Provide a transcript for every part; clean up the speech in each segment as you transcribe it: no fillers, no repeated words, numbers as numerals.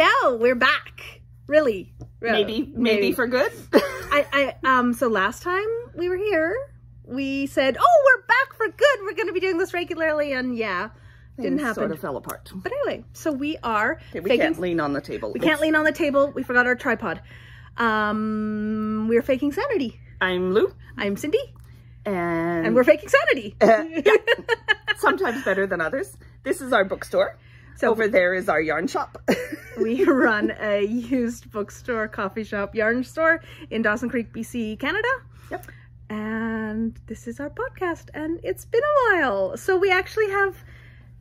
Hello, we're back. Really. Maybe for good. So last time we were here, we said, oh, we're back for good. We're going to be doing this regularly. And yeah, didn't happen. Sort of fell apart. But anyway, so we are. Okay, we can't lean on the table. We can't lean on the table. We forgot our tripod. We're faking sanity. I'm Lou. I'm Cindy. And we're faking sanity. Yeah. Sometimes better than others. This is our bookstore. So over there is our yarn shop. We run a used bookstore, coffee shop, yarn store in Dawson Creek, BC, Canada. Yep. And this is our podcast, and it's been a while. So we actually have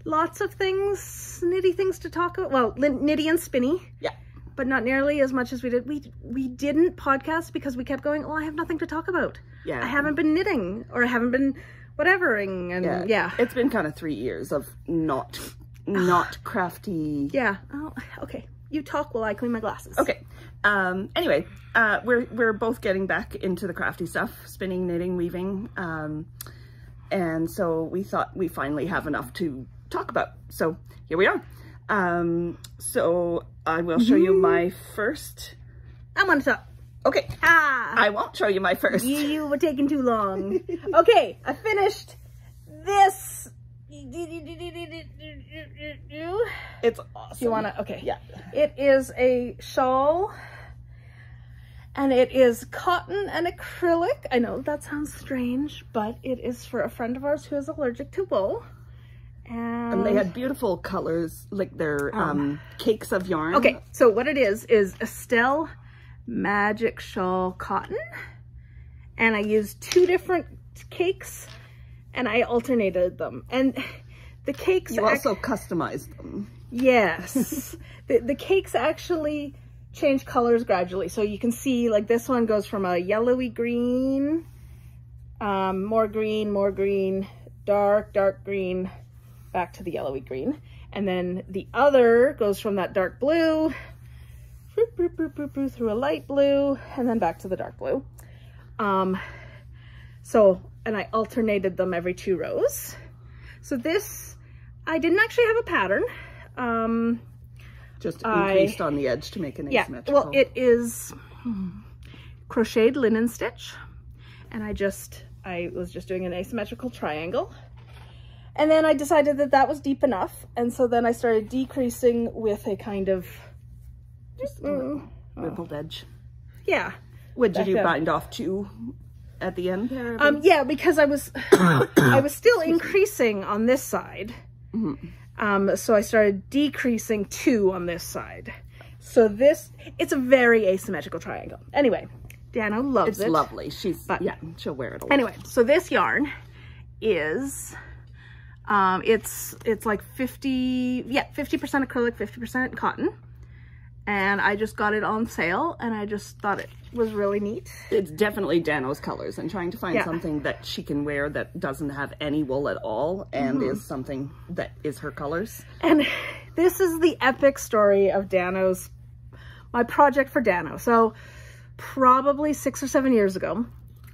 lots of things, knitty things to talk about. Well, knitty and spinny. Yeah. But not nearly as much as we did. We didn't podcast because we kept going, oh, I have nothing to talk about. Yeah. I haven't been knitting, or I haven't been whatevering. And yeah. It's been kind of 3 years of not crafty. Yeah. Oh, okay. You talk while I clean my glasses. Okay. Anyway, we're both getting back into the crafty stuff, spinning, knitting, weaving. And so we thought we finally have enough to talk about. So here we are. So I will show you my first. I'm on top. Okay. I won't show you my first. You were taking too long. Okay. I finished this. It's awesome. Do you want to? Okay. Yeah. It is a shawl, and it is cotton and acrylic. I know that sounds strange, but it is for a friend of ours who is allergic to wool. And they had beautiful colors, like their cakes of yarn. Okay, so what it is Estelle Magic Shawl Cotton, and I used 2 different cakes. And I alternated them. And the cakes... You also customized them. Yes. the cakes actually change colors gradually. So you can see, like, this one goes from a yellowy green, more green, dark green, back to the yellowy green. And then the other goes from that dark blue, through a light blue, and then back to the dark blue. And I alternated them every 2 rows. So this, I didn't actually have a pattern. Just increased on the edge to make an asymmetrical. Well, it is crocheted linen stitch. And I was just doing an asymmetrical triangle. And then I decided that that was deep enough. And so then I started decreasing with a kind of... Just rippled edge. Yeah. Did you bind off 2? At the end there? Yeah, because I was still increasing on this side. Mm-hmm. So I started decreasing 2 on this side. So it's a very asymmetrical triangle. Anyway, Dano loves it. It's lovely. Yeah, she'll wear it a lot. Anyway, so this yarn is it's like 50% acrylic, 50% cotton. And I just got it on sale, and I just thought it was really neat. It's definitely Dano's colors, and trying to find something that she can wear that doesn't have any wool at all and is something that is her colors. And this is the epic story of my project for Dano. So probably 6 or 7 years ago,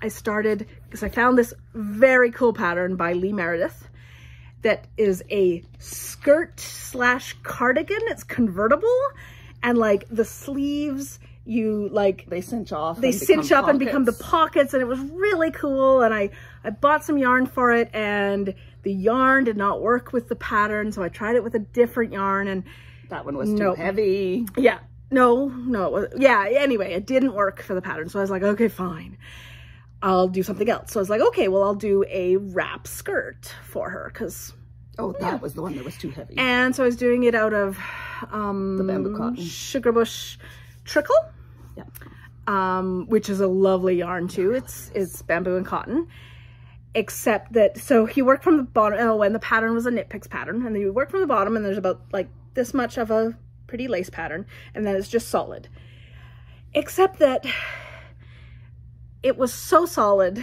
I started, because I found this very cool pattern by Lee Meredith that is a skirt/cardigan. It's convertible. And like the sleeves, they cinch off. They cinch up and become the pockets, and it was really cool. And I bought some yarn for it, and the yarn did not work with the pattern, so I tried it with a different yarn, and that one was too heavy. Yeah, anyway, it didn't work for the pattern, so I was like, okay, fine, I'll do something else. So I was like, okay, well, I'll do a wrap skirt for her, because that was the one that was too heavy. And so I was doing it out of the bamboo cotton Sugar Bush Trickle, which is a lovely yarn too. It's bamboo and cotton, except that, so he worked from the bottom. When the pattern was a Knit Picks pattern, and then you work from the bottom, and there's about like this much of a pretty lace pattern, and then it's just solid. Except that it was so solid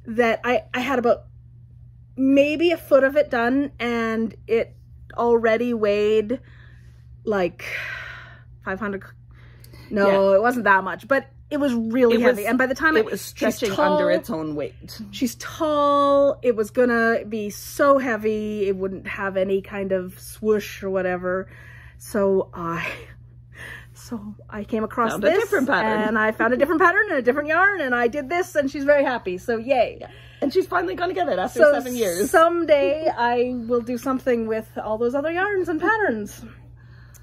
that I had about maybe a foot of it done, and it already weighed like 500. No, it wasn't that much, but it was really heavy. And by the time it was stretching under its own weight. She's tall. It was gonna be so heavy. It wouldn't have any kind of swoosh or whatever. So I So I came across Found this a different pattern. and I found a different pattern and a different yarn and I did this and she's very happy. So yay. Yeah. And she's finally going to get it after 7 years. Someday I will do something with all those other yarns and patterns.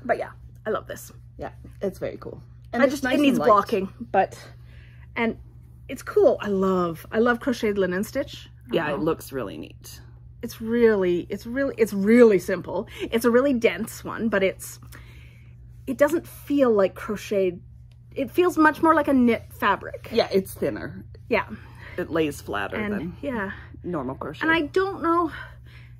But yeah, I love this. Yeah, it's very cool. And It needs blocking, and it's cool. I love crocheted linen stitch. Yeah, it looks really neat. It's really simple. It's a really dense one, but it doesn't feel like crocheted. It feels much more like a knit fabric. Yeah, it's thinner. Yeah. It lays flatter than normal crochet. And I don't know,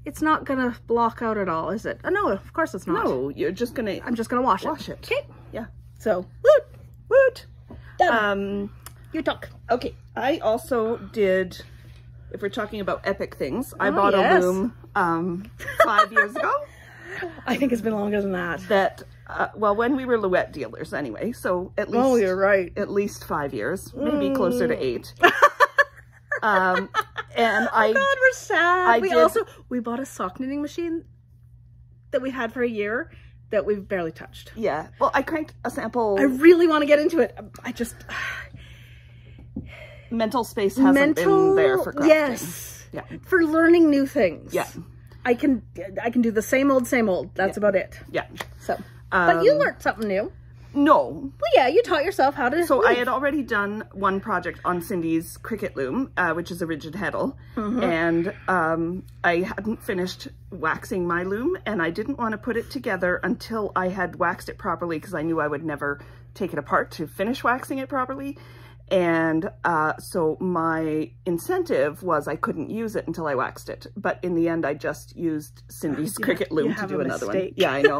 it's not gonna block out at all, is it? Oh, no, of course it's not. No, you're just gonna... I'm just gonna wash it. Okay. Yeah. So, woot. Done. You talk. Okay. I also did, if we're talking about epic things, I bought a loom 5 years ago. I think it's been longer than that. That, well, when we were Louette dealers anyway, so at least... Oh, you're right. At least 5 years, maybe closer to 8. And oh God, we're sad. We bought a sock knitting machine that we had for a year that we've barely touched. Yeah. Well, I cranked a sample. I really want to get into it. I just... Mental space hasn't been there for crafting. Yes. Yeah. For learning new things. Yeah. I can do the same old. That's about it. Yeah. So, but you learned something new. No. Well, yeah, you taught yourself how to So I had already done one project on Cindy's Cricut loom, which is a rigid heddle. And I hadn't finished waxing my loom, and I didn't want to put it together until I had waxed it properly because I knew I would never take it apart to finish waxing it properly. And so my incentive was I couldn't use it until I waxed it. But in the end, I just used Cindy's Cricut loom to do another one. Yeah, I know.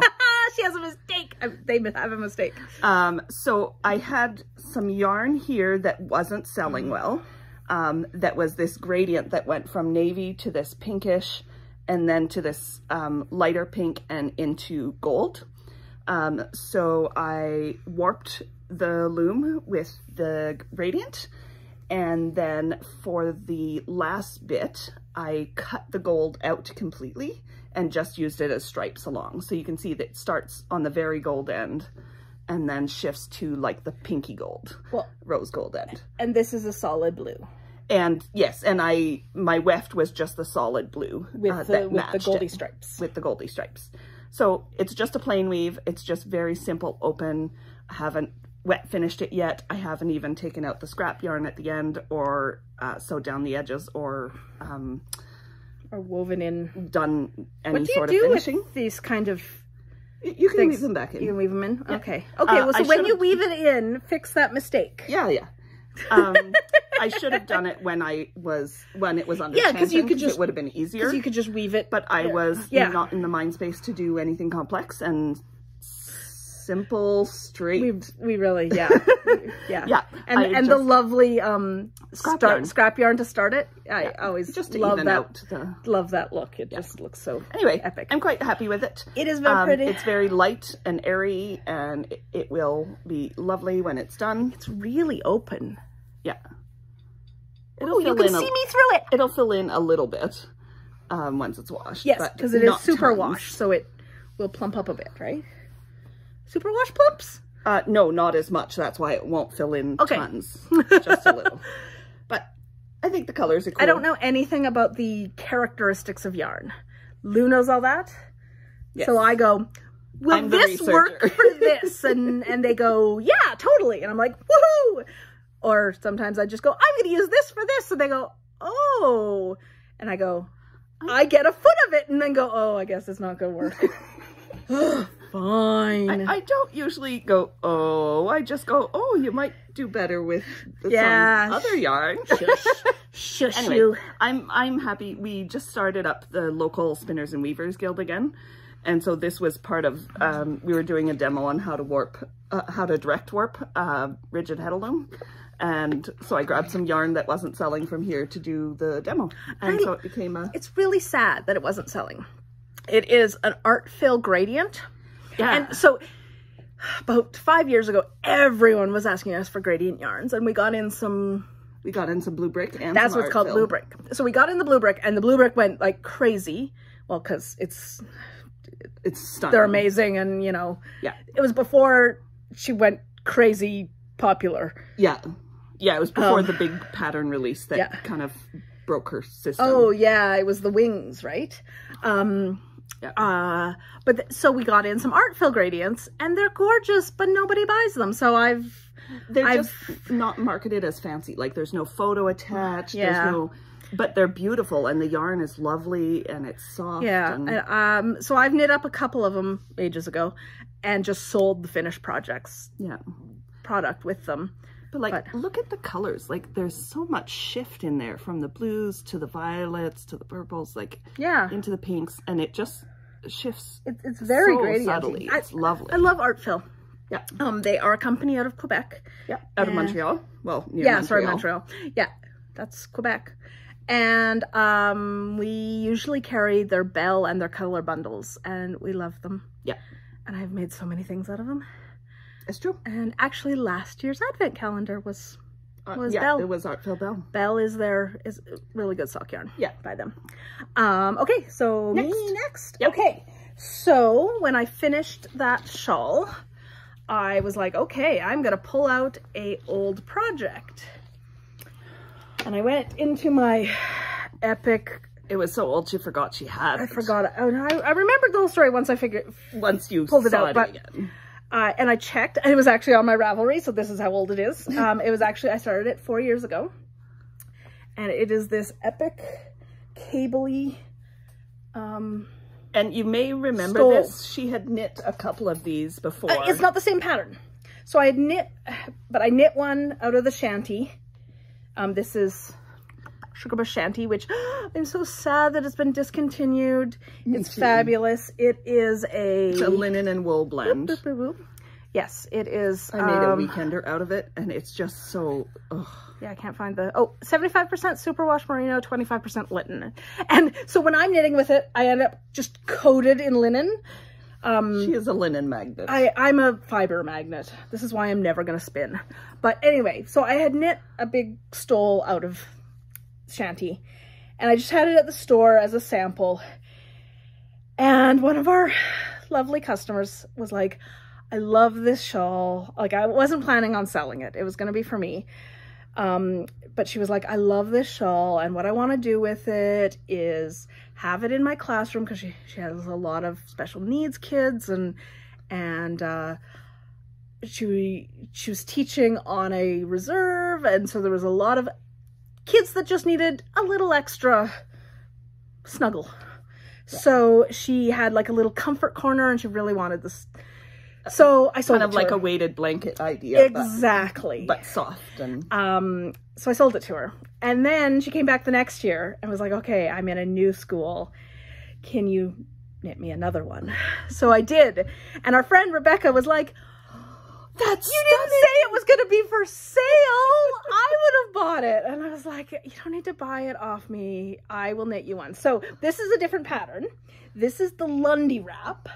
She has a mistake. They have a mistake. So I had some yarn here that wasn't selling well. That was this gradient that went from navy to this pinkish and then to this lighter pink and into gold. So I warped the loom with the gradient, and then for the last bit I cut the gold out completely and just used it as stripes along. So you can see that it starts on the very gold end and then shifts to like the pinky gold, rose gold end. And this is a solid blue. And yes, and my weft was just the solid blue with the goldy stripes. With the goldy stripes. So it's just a plain weave. It's just very simple, open. I haven't wet finished it yet. I haven't even taken out the scrap yarn at the end or sewed down the edges or woven in. Done any sort of finishing. What do you do with these kind of You can weave them back in. You can weave them in? Yeah. Okay. Okay, well, so when you weave it in, fix that mistake. Yeah, yeah. I should have done it when it was under tension, because it would have been easier. Because you could just weave it. But I was not in the mind space to do anything complex, and simple, straight. We really, yeah. And the lovely scrap yarn to start it. I always just to love even that. Out love that look. It just looks so epic. I'm quite happy with it. It is very pretty. It's very light and airy, and it will be lovely when it's done. It's really open. Yeah. Oh, you can see me through it. It'll fill in a little bit once it's washed. Yes, because it is super wash, so it will plump up a bit, right? Super wash plumps? No, not as much. That's why it won't fill in tons. Just a little. But I think the colors are cool. I don't know anything about the characteristics of yarn. Lou knows all that. Yes. So I go, will this work for this? And they go, yeah, totally. And I'm like, woohoo! Or sometimes I just go, I'm going to use this for this. And they go, oh. And I go, I get a foot of it. And then go, oh, I guess it's not going to work. Fine. I don't usually go, oh. I just go, oh, you might do better with some other yarn. Shush anyway, you. I'm happy. We just started up the local Spinners and Weavers Guild again. And so this was part of, we were doing a demo on how to direct warp rigid heddle loom. And so I grabbed some yarn that wasn't selling from here to do the demo. And so it became It's really sad that it wasn't selling. It is an art fill gradient. Yeah. And so about 5 years ago, everyone was asking us for gradient yarns, and we got in some blue brick, and that's what's called blue brick. So we got in the blue brick, and the blue brick went like crazy. Well, because it's stunning. They're amazing, and it was before she went crazy popular. Yeah. Yeah, it was before the big pattern release that kind of broke her system. Oh, yeah, it was the wings, right? So we got in some art fill gradients, and they're gorgeous, but nobody buys them. So they're just not marketed as fancy. Like, there's no photo attached. Yeah. There's no, but they're beautiful, and the yarn is lovely, and it's soft. Yeah. And, so I've knit up a couple of them ages ago, and just sold the finished product with them. But like, look at the colors. Like, there's so much shift in there, from the blues to the violets to the purples, like into the pinks, and it just shifts. It's very so gradient. subtly. It's lovely. I love art fill. Yeah. They are a company out of Quebec. Yeah. Out of Montreal. Well, near Montreal. Yeah, that's Quebec. And we usually carry their Belle and their color bundles, and we love them. Yeah. And I've made so many things out of them. It's true. And actually, last year's advent calendar was yeah, Belle. It was Art Fill Belle. Belle is really good sock yarn. Yeah, by them. Okay, so next. Me next. Yep. Okay, so when I finished that shawl, I was like, okay, I'm gonna pull out a old project, and I went into my epic. It was so old she forgot she had it. I forgot it. Oh, no, I remembered the whole story once you pulled it saw out, it but. Again. And I checked, and it was actually on my Ravelry, so this is how old it is. It was actually, I started it 4 years ago. And it is this epic, cable-y, and you may remember this. She had knit a couple of these before. It's not the same pattern. So I had knit, but I knit one out of the shanty. This is Sugarbush Shanty, which I'm so sad that it's been discontinued. It's fabulous. It is it's a linen and wool blend. Whoop, whoop, whoop. Yes, it is. I made a weekender out of it, and it's just so... Yeah, I can't find the... 75% superwash merino, 25% linen. And so when I'm knitting with it, I end up just coated in linen. She is a linen magnet. I'm a fiber magnet. This is why I'm never going to spin. But anyway, so I had knit a big stole out of shanty, and I just had it at the store as a sample, and one of our lovely customers was like, I love this shawl. Like, I wasn't planning on selling it. It was going to be for me. But she was like, I love this shawl, and what I want to do with it is have it in my classroom, because she has a lot of special needs kids, and she was teaching on a reserve, and so there was a lot of kids that just needed a little extra snuggle. Yeah. So she had like a little comfort corner, and she really wanted this. So I sold it to her. Kind of like a weighted blanket idea. Exactly. But soft. And so I sold it to her. And then she came back the next year and was like, okay, I'm in a new school. Can you knit me another one? So I did. And our friend Rebecca was like, you didn't say it was going to be for sale. I would have bought it. And I was like, you don't need to buy it off me. I will knit you one. So this is a different pattern. This is the Lundy wrap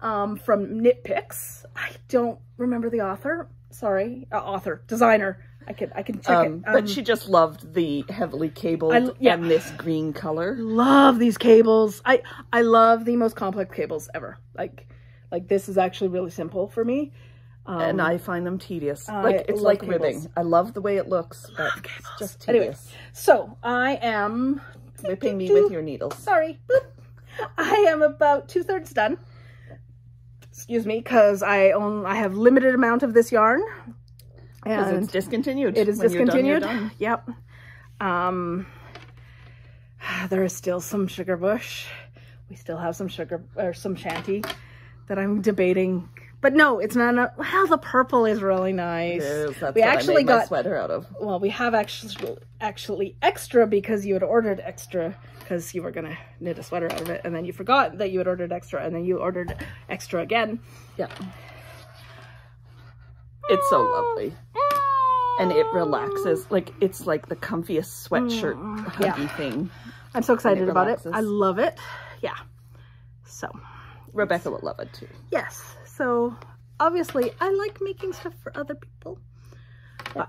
from Knit Picks. I don't remember the author. Sorry, designer. I can check it. But she just loved the heavily cabled and this green color. Love these cables. I love the most complex cables ever. Like this is actually really simple for me. And I find them tedious. It's like cables. Ribbing. I love the way it looks, but it's just tedious. Anyway, so I am whipping me with your needles. Sorry. I am about 2/3 done. Excuse me, because I have limited amount of this yarn. Because it's discontinued. It is discontinued. You're done. Yep. There is still some Sugarbush. We still have some some shanty that I'm debating. But no, it's not. Well, the purple is really nice. It is. That's we what actually I made my got sweater out of. Well, we have actually extra, because you had ordered extra because you were gonna knit a sweater out of it, and then you forgot that you had ordered extra, and then you ordered extra again. Yeah. It's so lovely. And it relaxes. Like, it's like the comfiest sweatshirt huggy thing. I'm so excited about it. I love it. Yeah. So. Rebecca will love it too. Yes. So, obviously, I like making stuff for other people. But,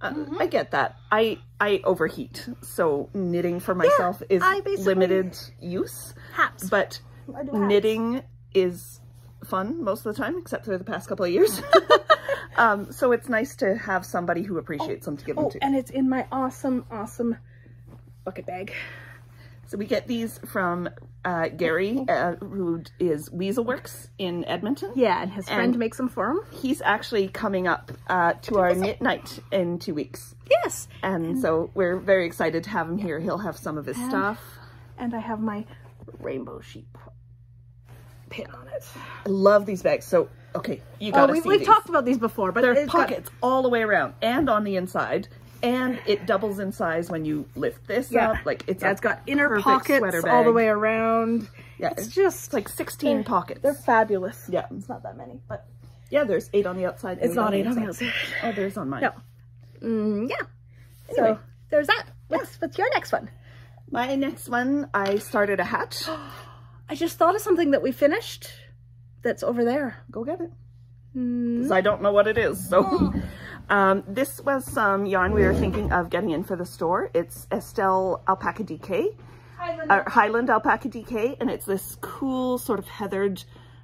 I get that. I overheat. So, knitting for myself is limited use. Hats. But knitting is fun most of the time, except for the past couple of years. So it's nice to have somebody who appreciates them to give them to. And it's in my awesome, awesome bucket bag. So we get these from Gary, who is Weaselworks in Edmonton. Yeah, and his friend makes them for him. He's actually coming up to our knit night in 2 weeks. Yes. And so we're very excited to have him here. He'll have some of his stuff. And I have my rainbow sheep pin on it. I love these bags. So, okay, you gotta see we've these. talked about these before, but there are pockets all the way around and on the inside. And it doubles in size when you lift this up. Like it's got inner pockets all the way around. Yeah, it's just like 16 pockets. They're fabulous. Yeah, it's not that many, but yeah, there's 8 on the outside. It's not 8 on the outside. Oh, there's on mine. No. Yeah. Anyway. So there's that. What's your next one? My next one, I started a hat. I just thought of something that we finished. That's over there. Go get it. Because I don't know what it is. So. This was some yarn we were thinking of getting in for the store. It's Estelle Alpaca DK, Highland Alpaca DK, and it's this cool sort of heathered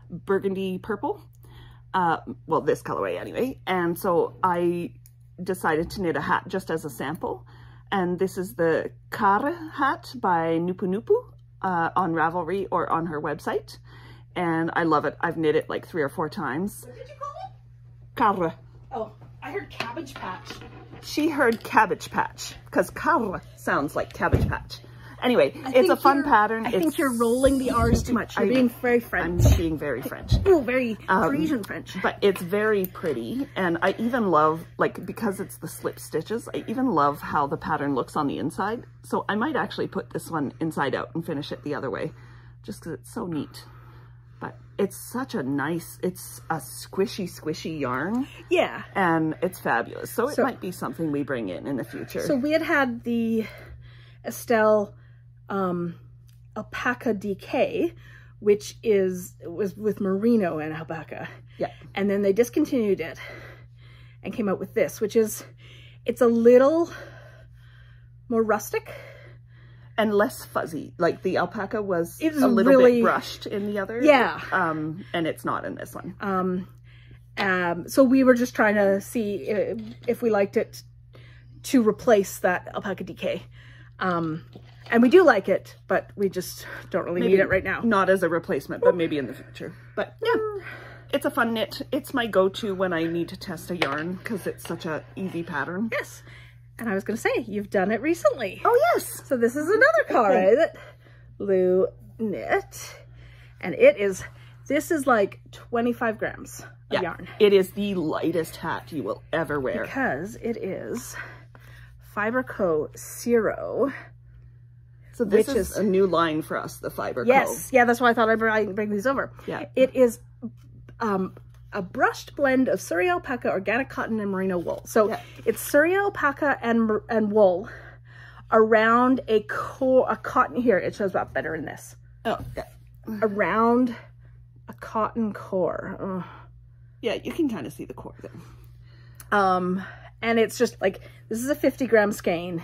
burgundy purple. Well, this colorway anyway. And so I decided to knit a hat just as a sample. And this is the Kara hat by Nupu Nupu on Ravelry or on her website. And I love it. I've knit it like 3 or 4 times. What did you call it? Kara. Oh. I heard Cabbage Patch. She heard Cabbage Patch because Kara sounds like Cabbage Patch. Anyway, it's a fun pattern. I think you're rolling the R's too much. You're being very French. I'm being very French. Oh, very Parisian French. But it's very pretty. And I even love, like, because it's the slip stitches, I even love how the pattern looks on the inside. So I might actually put this one inside out and finish it the other way just because it's so neat. But it's such a nice, it's a squishy yarn. Yeah. And it's fabulous. So it might be something we bring in the future. So we had the Estelle Alpaca DK, which was with merino and alpaca. Yeah. And then they discontinued it and came out with this, which is, it's a little more rustic. And less fuzzy. Like the alpaca was a little bit brushed in the other. Yeah. And it's not in this one. So we were just trying to see if we liked it to replace that Alpaca DK. And we do like it, but we just don't really need it right now. Not as a replacement, but maybe in the future. But yeah, it's a fun knit. It's my go-to when I need to test a yarn because it's such a easy pattern. Yes. And I was going to say, you've done it recently. Oh, yes. So this is another color that Lou knit. And this is like 25 grams of yarn. It is the lightest hat you will ever wear. Because it is Fiber Co. Zero. So this is a new line for us, the Fiber Co. Yes. Yeah, that's why I thought I'd bring these over. Yeah. It is a brushed blend of Surrey alpaca, organic cotton, and merino wool. So it's Surrey alpaca and wool around a cotton. Here, it shows up better in this. Oh, yeah. Around a cotton core. Oh. Yeah, you can kind of see the core there. And it's just like, this is a 50 gram skein.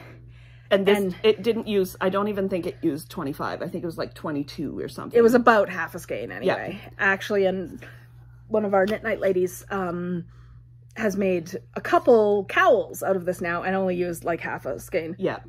And this, it didn't use, I don't even think it used 25. I think it was like 22 or something. It was about half a skein anyway. Yeah. Actually, and one of our Knit Night ladies has made a couple cowls out of this now and only used like half a skein. Yeah.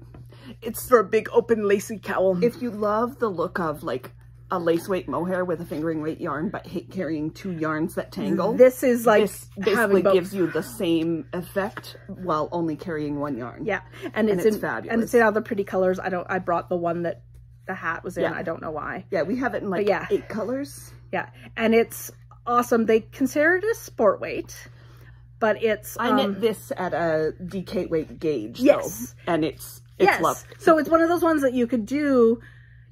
It's for a big open lacy cowl. If you love the look of like a lace weight mohair with a fingering weight yarn, but hate carrying 2 yarns that tangle. This is like, this basically gives you the same effect while only carrying 1 yarn. Yeah. And it's fabulous. And it's in other pretty colors. I brought the one that the hat was in. Yeah. I don't know why. Yeah. We have it in like 8 colors. Yeah. And it's awesome. They consider it a sport weight, but it's I knit this at a DK weight gauge. Yes. Though, and it's lovely. So it's one of those ones that you could do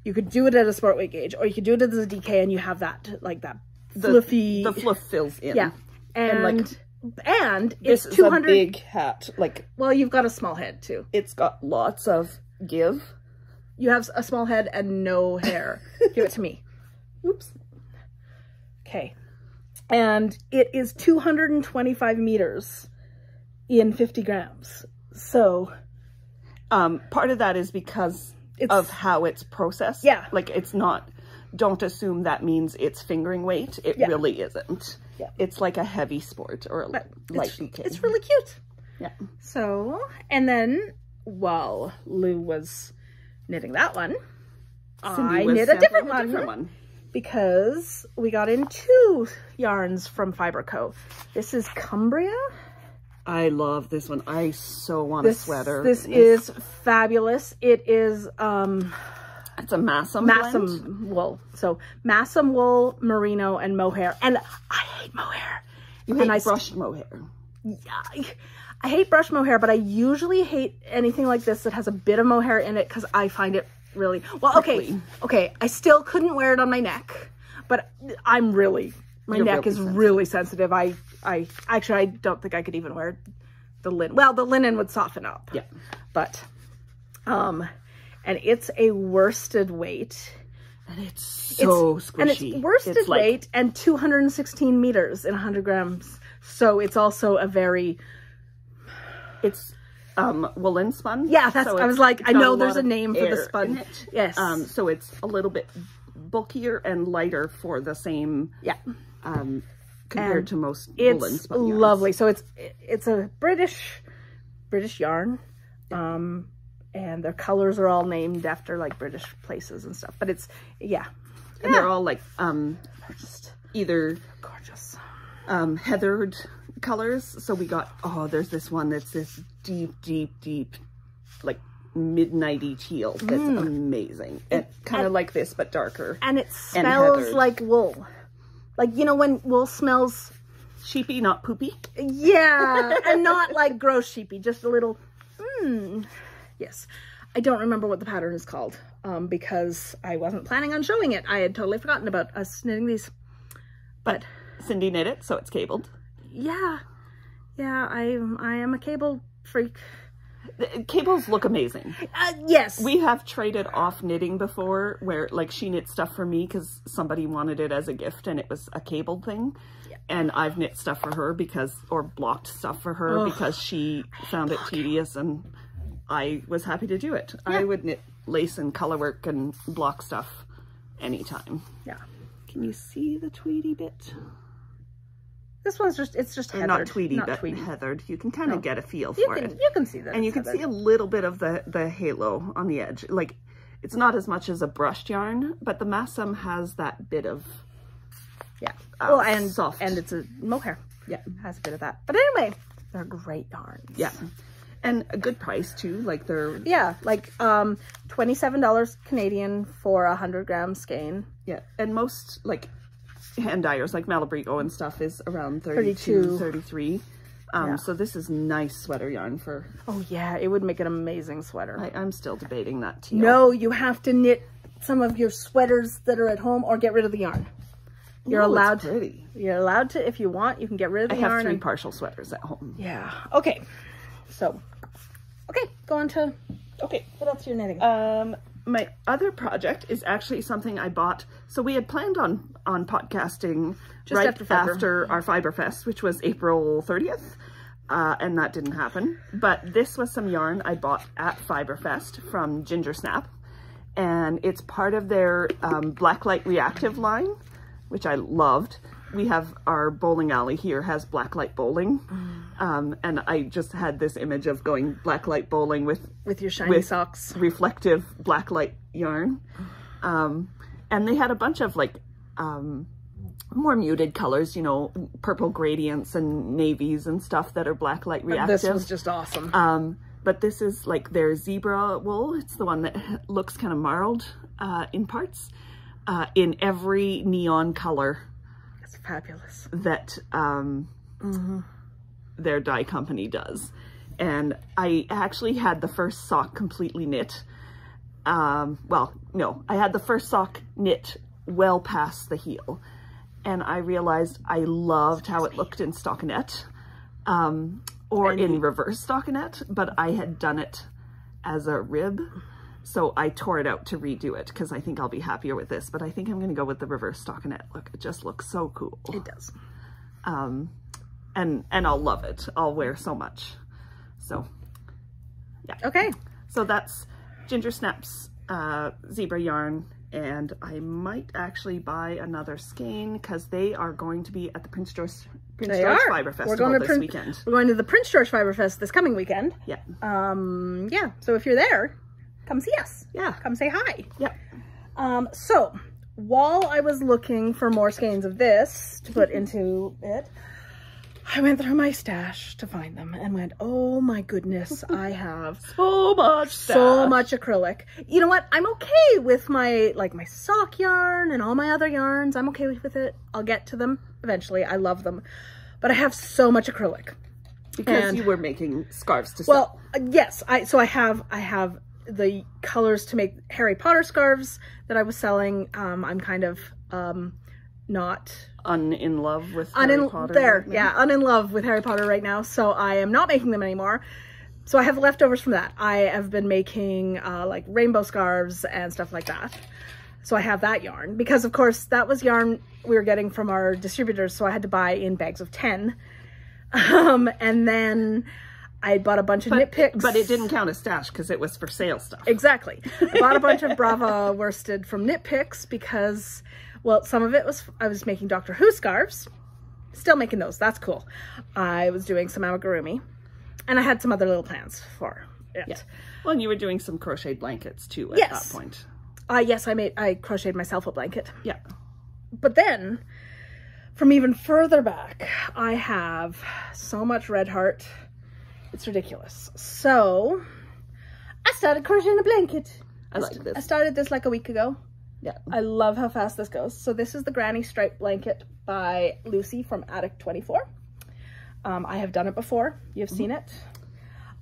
it at a sport weight gauge, or you could do it as a DK and you have that like that fluffy. The fluff fills in. Yeah. And it's this 200 is a big hat. Like, well, you've got a small head too. It's got lots of give. You have a small head and no hair. Give it to me. Oops. Okay. And it is 225 meters in 50 grams. So part of that is because of how it's processed. Yeah. Like it's not don't assume that means it's fingering weight. It really isn't. Yeah. It's like a heavy sport or a light BK. It's really cute. Yeah. So, and then while Lou was knitting that one, I knit a different one because we got in 2 yarns from Fiber Co. This is Cumbria. I love this one. I so want a sweater. This is fabulous. It is it's a Massam wool. So Massam wool, merino, and mohair. And I hate mohair. You hate brushed mohair. Yeah. I hate brushed mohair, but I usually hate anything like this that has a bit of mohair in it because I find it really, well, okay. I still couldn't wear it on my neck, but I'm really, my neck is really sensitive. I actually, I don't think I could even wear the linen. Well, the linen would soften up. Yeah. But, and it's a worsted weight. And it's so squishy. And it's worsted weight and 216 meters in 100 grams. So it's also a very... It's woolen spun. Yeah, that's. So I was like, I know there's a name for the spun. Yes. So it's a little bit bulkier and lighter for the same. Yeah. Compared to most woolen spun yarns. It's lovely. So it's a British yarn, and their colors are all named after like British places and stuff. But it's and they're all like just either gorgeous, heathered colors. So we got, there's this one that's this deep like midnighty teal that's amazing. It's kind of like this but darker, and it smells like wool, like, you know, when wool smells sheepy, not poopy. Yeah. And not like gross sheepy, just a little yes. I don't remember what the pattern is called because I wasn't planning on showing it. I had totally forgotten about us knitting these, but Cindy knit it, so it's cabled. Yeah, I am a cable freak. The cables look amazing. Yes. We have traded off knitting before where like she knit stuff for me because somebody wanted it as a gift and it was a cable thing. Yeah. And I've knit stuff for her or blocked stuff for her because she found it tedious and I was happy to do it. Yeah. I would knit lace and color work and block stuff anytime. Yeah. Can you see the Tweedy bit? This one's just heathered. Not Tweedy, but heathered. You can kind of get a feel for it. You can see that. And you can see a little bit of the halo on the edge. Like, it's not as much as a brushed yarn, but the Massam has that bit of soft. And it's a mohair. Yeah, it has a bit of that. But anyway, they're great yarns. Yeah. And a good price too. Like they're like $27 Canadian for 100 gram skein. Yeah. And most like hand dyers like Malabrigo and stuff is around 32, 33. So this is nice sweater yarn for... Oh yeah, it would make an amazing sweater. I'm still debating that teal. No, you have to knit some of your sweaters that are at home or get rid of the yarn. You're allowed to. You're allowed to, if you want, you can get rid of the yarn. I have 3 partial sweaters at home. Yeah. Okay. So, go on to... Okay, what else are you knitting? My other project is actually something I bought. So we had planned on podcasting just after our Fiber Fest, which was April 30th. And that didn't happen. But this was some yarn I bought at Fiber Fest from Ginger Snap. And it's part of their Blacklight Reactive line, which I loved. We have our bowling alley here has blacklight bowling. And I just had this image of going blacklight bowling with your shiny socks, reflective blacklight yarn. And they had a bunch of like more muted colors, you know, purple gradients and navies and stuff that are blacklight reactive. This was just awesome. But this is like their zebra wool. It's the one that looks kind of marled in parts, in every neon color. It's fabulous. That their dye company does. And I actually had the first sock completely knit. Well, no, I had the first sock knit well past the heel. And I realized I loved how it looked in stockinette, or in reverse stockinette, but I had done it as a rib. So I tore it out to redo it because I think I'll be happier with this, but I think I'm going to go with the reverse stockinette look. It just looks so cool. It does. And I'll love it. I'll wear so much. So, yeah. Okay. So that's Ginger Snap's zebra yarn, and I might actually buy another skein because they are going to be at the Prince George Fiber Festival this weekend. We're going to the Prince George Fiber Fest this coming weekend. Yeah. Yeah. So if you're there, come see us. Yeah. Come say hi. Yep. So while I was looking for more skeins of this to put into it, I went through my stash to find them and went, oh my goodness, I have so much acrylic. You know what? I'm okay with my sock yarn and all my other yarns. I'm okay with it. I'll get to them eventually. I love them. But I have so much acrylic. Because you were making scarves to sell. Well, yes. I have the colors to make Harry Potter scarves that I was selling. I'm kind of not in love with Harry Potter. In love with Harry Potter right now. So I am not making them anymore. So I have leftovers from that. I have been making like rainbow scarves and stuff like that. So I have that yarn because of course that was yarn we were getting from our distributors. So I had to buy in bags of 10. And then I bought a bunch of knit picks. But it didn't count as stash because it was for sale stuff. Exactly. I bought a bunch of Brava worsted from knit picks because, well, some of it was, I was making Doctor Who scarves. Still making those. That's cool. I was doing some amigurumi. And I had some other little plans for it. Yeah. Well, and you were doing some crocheted blankets too at that point. Yes, I crocheted myself a blanket. Yeah. But then, from even further back, I have so much Red Heart. It's ridiculous. So, I started crocheting a blanket. I like this. I started this like a week ago. Yeah. I love how fast this goes. So this is the Granny Stripe blanket by Lucy from Attic 24. I have done it before. You've seen it.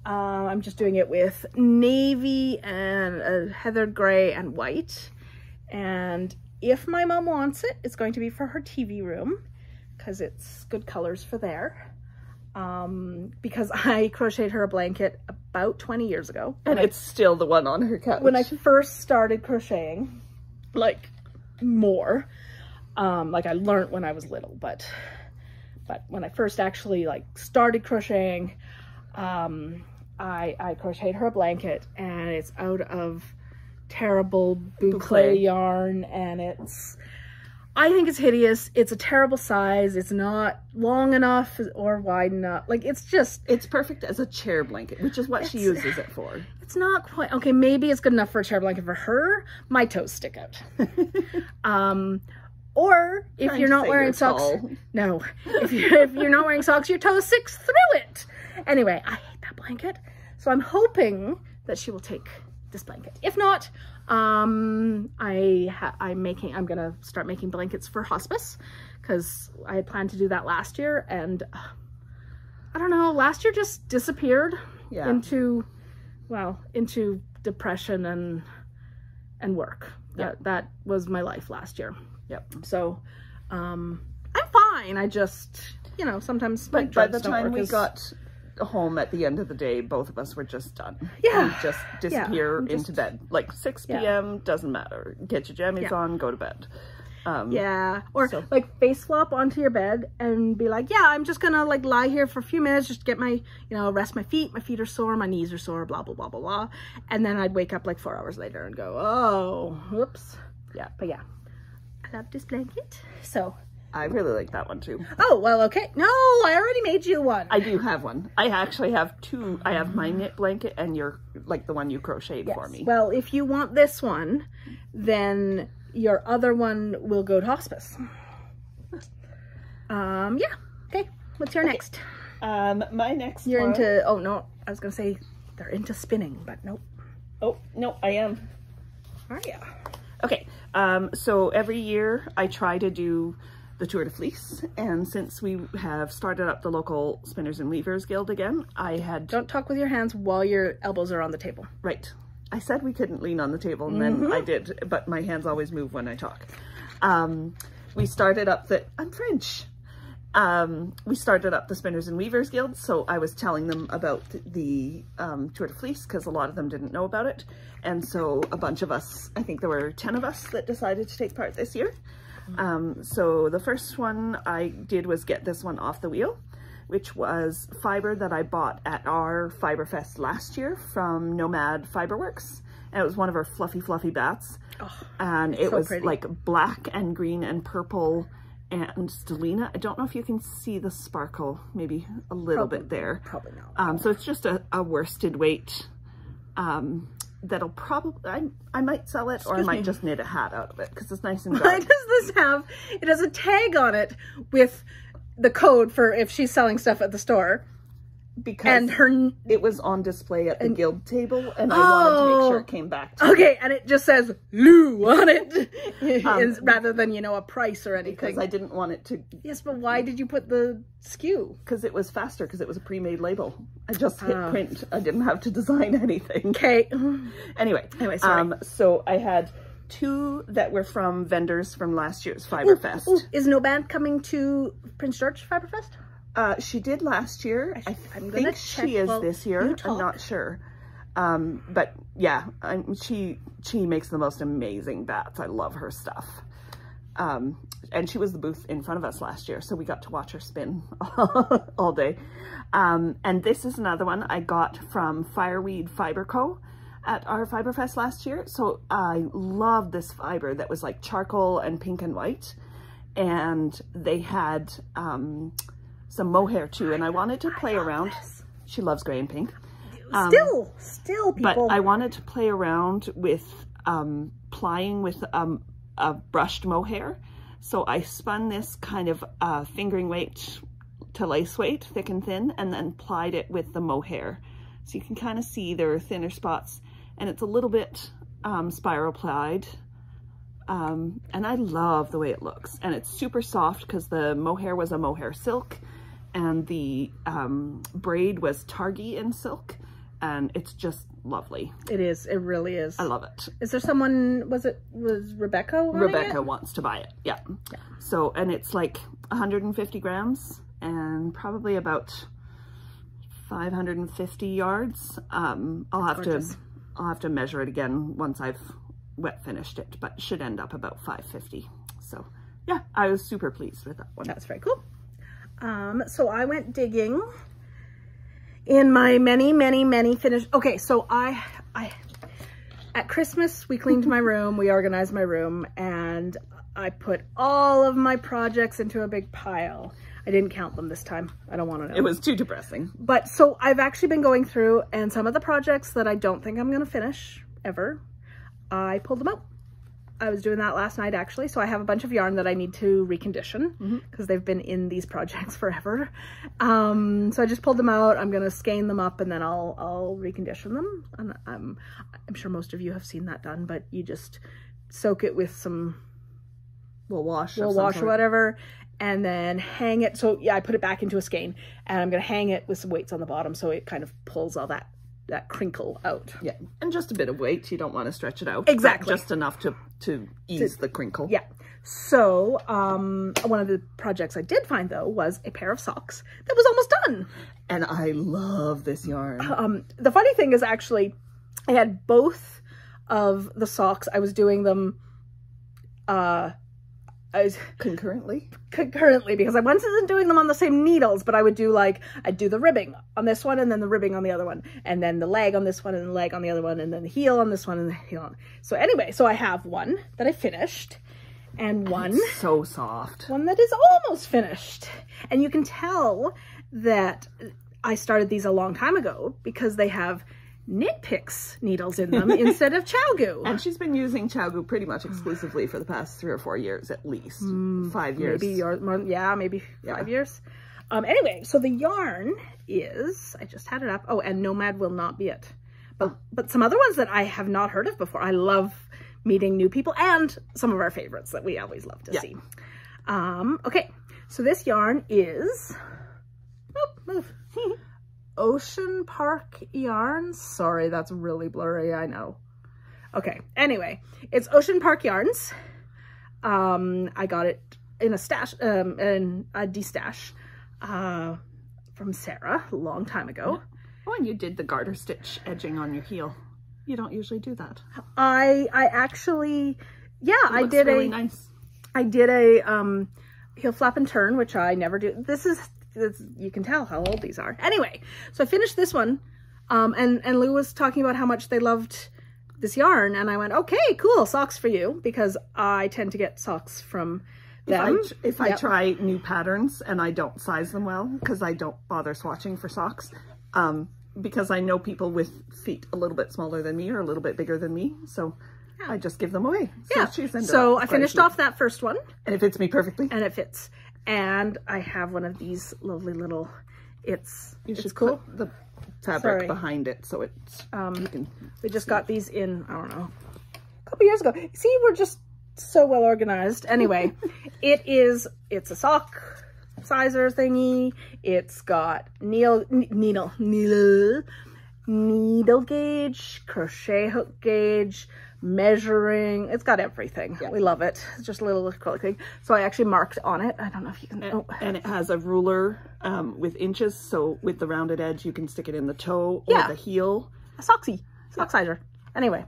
I'm just doing it with navy and a heathered gray and white. And if my mom wants it, it's going to be for her TV room because it's good colors for there. Because I crocheted her a blanket about 20 years ago. And it's still the one on her couch. When I first started crocheting, like more, like I learned when I was little, but when I first actually like started crocheting, I crocheted her a blanket and it's out of terrible boucle yarn and I think it's hideous. It's a terrible size. It's not long enough or wide enough. Like it's perfect as a chair blanket, which is what she uses it for. It's not quite, okay, maybe it's good enough for a chair blanket for her. My toes stick out. Or if you're not wearing socks, no, if you're not wearing socks, your toe sticks through it. Anyway, I hate that blanket. So I'm hoping that she will take this blanket. If not, I'm gonna start making blankets for hospice because I had planned to do that last year and I don't know, last year just disappeared into depression and work. That was my life last year. Yep. So I'm fine. I just, you know, sometimes but by the time we got home at the end of the day, both of us were just done. Yeah. We just disappear into bed. Like 6 p.m. doesn't matter. Get your jammies on, go to bed. Or like face flop onto your bed and be like, yeah, I'm just gonna like lie here for a few minutes, just get my, you know, rest my feet are sore, my knees are sore, blah, blah, blah, blah, blah. And then I'd wake up like 4 hours later and go, oh, whoops. Yeah, but yeah, I love this blanket. So I really like that one too. Oh, well, okay. No, I already made you one. I do have one. I actually have two. I have my knit blanket and your, like the one you crocheted for me. Well, if you want this one, then your other one will go to hospice. Yeah. Okay. What's your next? My next You're into, oh no, I was going to say they're into spinning, but nope. Oh, no, I am. Are ya? Okay. So every year I try to do the Tour de Fleece, and since we have started up the local Spinners and Weavers Guild again, I had... Don't talk with your hands while your elbows are on the table. Right. I said we couldn't lean on the table, and then I did, but my hands always move when I talk. We started up the... I'm French. We started up the Spinners and Weavers Guild, so I was telling them about the Tour de Fleece, because a lot of them didn't know about it. And so a bunch of us, I think there were 10 of us that decided to take part this year. So the first one I did was get this one off the wheel, which was fiber that I bought at our Fiber Fest last year from Nomad Fiberworks. and it was one of her fluffy bats. Oh, and it so was pretty. like black and green and purple and stellina. I don't know if you can see the sparkle, maybe a little bit there. Probably not. So it's just a worsted weight. That'll probably, I might sell it, or I might just knit a hat out of it because it's nice and Why dark. does this have, it has a tag on it with the code for if she's selling stuff at the store. Because And her, it was on display at the guild table, and I wanted to make sure it came back to me. okay, and it just says Lou on it, rather than, you know, a price or anything. Because I didn't want it to, Yes, but why did you put the SKU? because it was faster, because it was a pre-made label. I just hit print. I didn't have to design anything. Okay. Anyway, sorry. so I had 2 that were from vendors from last year's Fiberfest. Ooh, is No Band coming to Prince George Fiberfest? She did last year. I I'm gonna think check she is while this year. you I'm talk. not sure. But yeah, she makes the most amazing bats. I love her stuff. And she was the booth in front of us last year, so we got to watch her spin all day. And this is another one I got from Fireweed Fiber Co. at our Fiberfest last year. So I love this fiber that was like charcoal and pink and white. And they had some mohair too, and I wanted to play around. She loves gray and pink. Still, people. But I wanted to play around with plying with a brushed mohair. So I spun this kind of fingering weight to lace weight, thick and thin, and then plied it with the mohair. So you can kind of see there are thinner spots, and it's a little bit spiral plied. And I love the way it looks, and it's super soft because the mohair was a mohair silk, and the braid was targi in silk, and it's just lovely. It is. It really is. I love it. Is there someone, was Rebecca wanting Rebecca it? wants to buy it. Yeah. So, and it's like 150 grams and probably about 550 yards. I'll have to measure it again once I've wet finished it, but should end up about 550. So yeah, I was super pleased with that one. That's very cool. So I went digging in my many finished. Okay, so I at Christmas we cleaned my room, we organized my room, and I put all of my projects into a big pile. I didn't count them this time. I don't want to know. It was too depressing. But so I've actually been going through, and some of the projects that I don't think I'm going to finish ever, I pulled them out. I was doing that last night actually, so I have a bunch of yarn that I need to recondition because they've been in these projects forever. So I just pulled them out. I'm gonna skein them up and then I'll recondition them. And I'm sure most of you have seen that done, but you just soak it with some We'll wash or whatever, and then hang it. So yeah, I put it back into a skein, and I'm gonna hang it with some weights on the bottom so it kind of pulls all that crinkle out. Yeah, and just a bit of weight. You don't want to stretch it out. Exactly. Just enough to ease the crinkle. Yeah. So one of the projects I did find though was a pair of socks that was almost done. And I love this yarn. The funny thing is actually I had both of the socks. I was doing them Concurrently because I wasn't doing them on the same needles, but I would do I'd do the ribbing on this one and then the ribbing on the other one, and then the leg on this one and the leg on the other one, and then the heel on this one and the heel on. So anyway, so I have one that I finished and one so soft. One that is almost finished. And you can tell that I started these a long time ago because they have Knit Picks needles in them instead of ChowGoo. And she's been using ChowGoo pretty much exclusively for the past 3 or 4 years at least. 5 years. Maybe more, yeah, maybe 5 years. Anyway, so the yarn is, I just had it up. Oh, and Nomad will not be it. But some other ones that I have not heard of before. I love meeting new people and some of our favorites that we always love to see. Okay, so this yarn is, move. Ocean Park yarns. Sorry, that's really blurry, I know. Okay, anyway, it's Ocean Park yarns. I got it in a stash, in a de-stash from Sarah a long time ago. Oh, and you did the garter stitch edging on your heel. You don't usually do that. I actually, yeah, I did really nice. I did a heel flap and turn, which I never do. This is, you can tell how old these are. Anyway, so I finished this one, and Lou was talking about how much they loved this yarn, and I went, okay, cool, socks for you, because I tend to get socks from them. If I try new patterns and I don't size them well, because I don't bother swatching for socks, because I know people with feet a little bit smaller than me or a little bit bigger than me, so I just give them away. So I finished off that first one. And it fits me perfectly. And it fits. And I have one of these lovely little, it's cool. Put the fabric behind it so it's, we just got these in, I don't know, a couple years ago. See, we're just so well organized. Anyway, it's a sock sizer thingy. It's got needle gauge, crochet hook gauge, measuring. It's got everything. We love it. It's just a little acrylic thing. So I actually marked on it. I don't know if you can. And it has a ruler with inches. So with the rounded edge, you can stick it in the toe or the heel. A sock sizer. Anyway,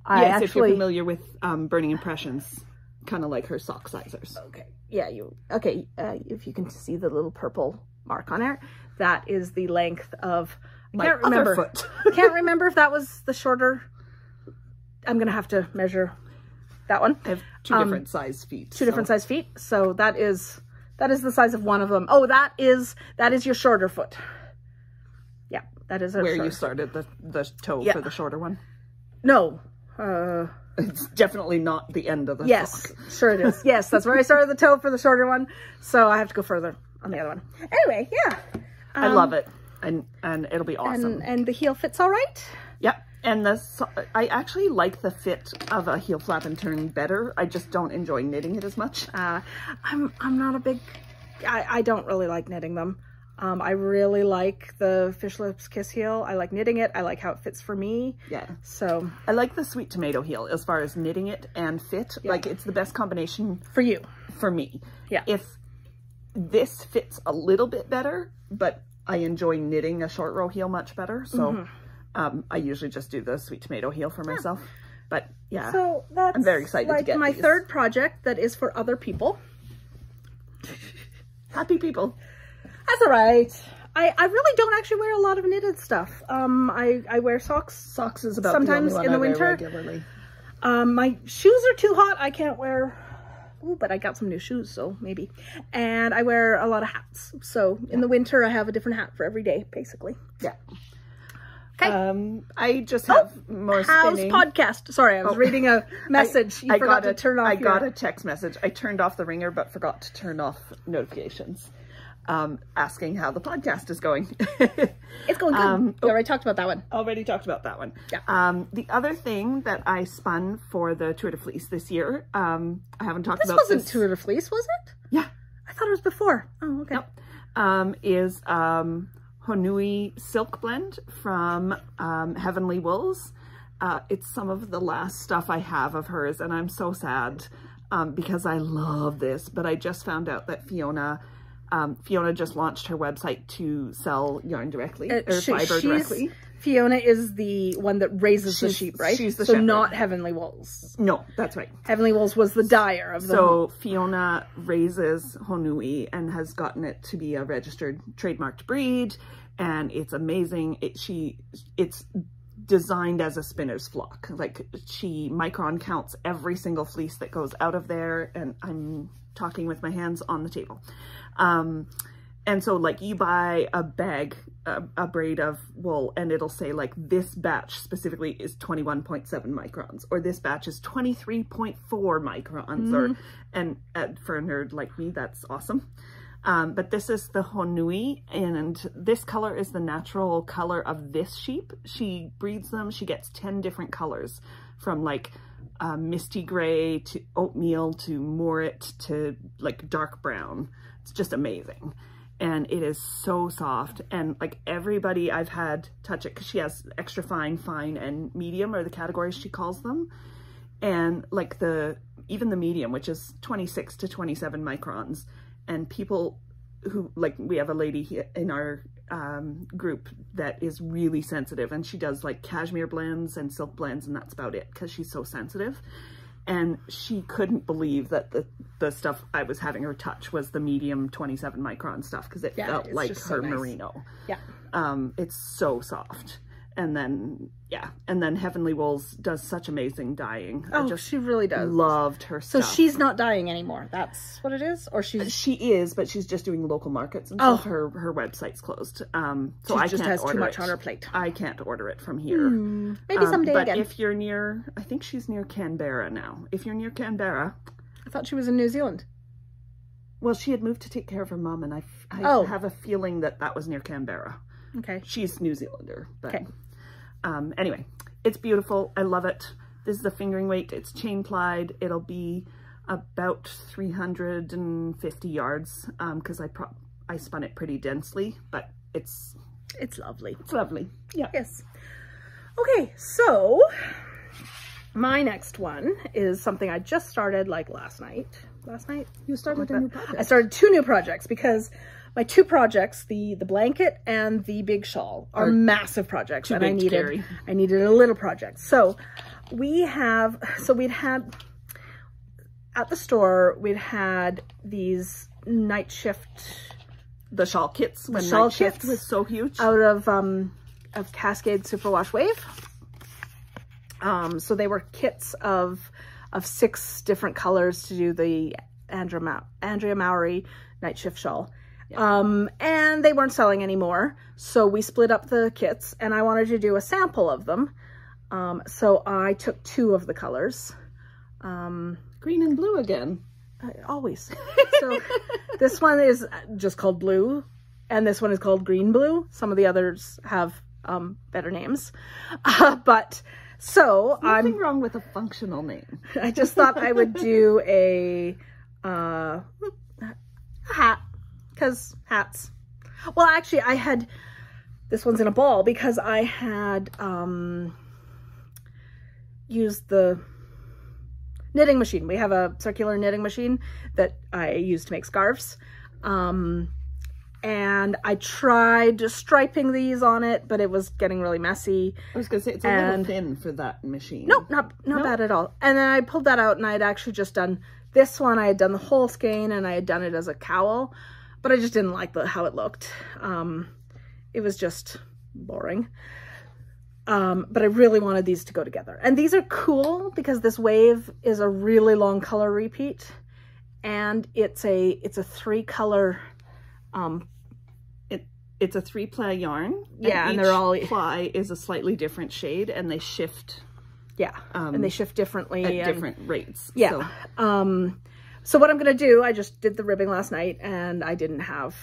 if you're familiar with Burning Impressions, kind of like her sock sizers. Okay. Yeah. If you can see the little purple mark on it, that is the length of. I can't remember. Other foot. I can't remember if that was the shorter. I'm gonna have to measure that one. I have two different size feet. Different size feet. So that is the size of one of them. Oh, that is your shorter foot. Yeah, that is where you started the toe for the shorter one. No. It's definitely not the end of the sock. Sure it is. Yes, that's where I started the toe for the shorter one. So I have to go further on the other one. Anyway, yeah. I love it. And it'll be awesome. And the heel fits all right? Yep. And I actually like the fit of a heel flap and turn better. I just don't enjoy knitting it as much. I'm not a big, I don't really like knitting them. I really like the Fish Lips Kiss heel. I like knitting it. I like how it fits for me. Yeah. So I like the Sweet Tomato heel as far as knitting it and fit. Yeah. Like it's the best combination for you. For me. Yeah. If this fits a little bit better, but I enjoy knitting a short row heel much better. So I usually just do the Sweet Tomato heel for myself. But yeah, so that's I'm very excited to get my these. Third project that is for other people. Happy people. That's all right. I really don't actually wear a lot of knitted stuff. I wear socks. Socks is about sometimes the only one in the I winter. wear regularly. My shoes are too hot. I can't wear. Ooh, but I got some new shoes, so maybe. And I wear a lot of hats. So in the winter, I have a different hat for every day, basically. Yeah. Okay. I just have more spinning. How's podcast? Sorry, I was reading a message. You forgot to turn off. I got a text message. I turned off the ringer, but forgot to turn off notifications. Asking how the podcast is going. It's going good. We already talked about that one. Already talked about that one. Yeah. The other thing that I spun for the Tour de Fleece this year, I haven't talked about this. This wasn't Tour de Fleece, was it? Yeah. I thought it was before. Oh, okay. Nope. Is Honui Silk Blend from Heavenly Wools. It's some of the last stuff I have of hers, and I'm so sad because I love this, but I just found out that Fiona just launched her website to sell yarn directly, or fiber directly. Fiona is the one that raises the sheep, right? She's the so shepherd. Not Heavenly Wools. No, that's right. Heavenly Wools was the dyer of the So Fiona raises Honui and has gotten it to be a registered trademarked breed, and it's amazing. It's designed as a spinner's flock. Like she micron counts every single fleece that goes out of there, and I'm talking with my hands on the table. And so like you buy a bag, a braid of wool, and it'll say like this batch specifically is 21.7 microns, or this batch is 23.4 microns, and for a nerd like me, that's awesome. But this is the Honui, and this color is the natural color of this sheep. She breeds them. She gets 10 different colors, from like misty gray to oatmeal to moorit to like dark brown. It's just amazing. And it is so soft. And like everybody I've had touch it, because she has extra fine, fine, and medium are the categories she calls them. And like even the medium, which is 26 to 27 microns. And people who, like, we have a lady here in our group that is really sensitive, and she does like cashmere blends and silk blends, and that's about it because she's so sensitive. And she couldn't believe that the stuff I was having her touch was the medium 27 micron stuff, because it felt like her merino. Yeah. It's so soft. And then, yeah. And then Heavenly Wools does such amazing dyeing. Oh, she really does. Loved her so stuff. she's not dyeing anymore. That's what it is? Or she's... She is, but she's just doing local markets and stuff. Her website's closed. So I just can't has order too much it. on her plate. I can't order it from here. Maybe someday but again. if you're near, I think she's near Canberra now. If you're near Canberra. I thought she was in New Zealand. Well, she had moved to take care of her mom, and I have a feeling that was near Canberra. Okay. She's New Zealander. But, okay. Anyway, it's beautiful. I love it. This is the fingering weight. It's chain plied. It'll be about 350 yards because I spun it pretty densely, but it's lovely. It's lovely. Yeah. Yes. Okay, so my next one is something I just started like last night. Last night? You started a new project. I started 2 new projects because my 2 projects, the blanket and the big shawl, are massive projects, and I needed a little project. So we'd had at the store, we'd had these night shift, the shawl kits. The shawl kit was so huge. Out of Cascade Superwash Wave. So they were kits of 6 different colors to do the Andrea Mowry night shift shawl. Yeah. And they weren't selling anymore. So we split up the kits, and I wanted to do a sample of them. So I took 2 of the colors. Green and blue again. Always. So this one is just called blue, and this one is called green blue. Some of the others have better names. But so There's nothing wrong with a functional name. I just thought I would do a hat, because hats. Well, actually, I had, this one's in a ball because I had used the knitting machine. We have a circular knitting machine that I use to make scarves. And I tried striping these on it, but it was getting really messy. I was going to say, it's a little thin for that machine. No, not bad at all. And then I pulled that out, and I had actually just done this one. I had done the whole skein, and I had done it as a cowl, but I just didn't like how it looked. It was just boring. But I really wanted these to go together. And these are cool because this wave is a really long color repeat, and it's a 3-color, it's a 3-ply yarn. Yeah, and they're all, ply is a slightly different shade, and they shift. Yeah, and they shift differently at different rates. Yeah. So what I'm gonna do, I just did the ribbing last night, and I didn't have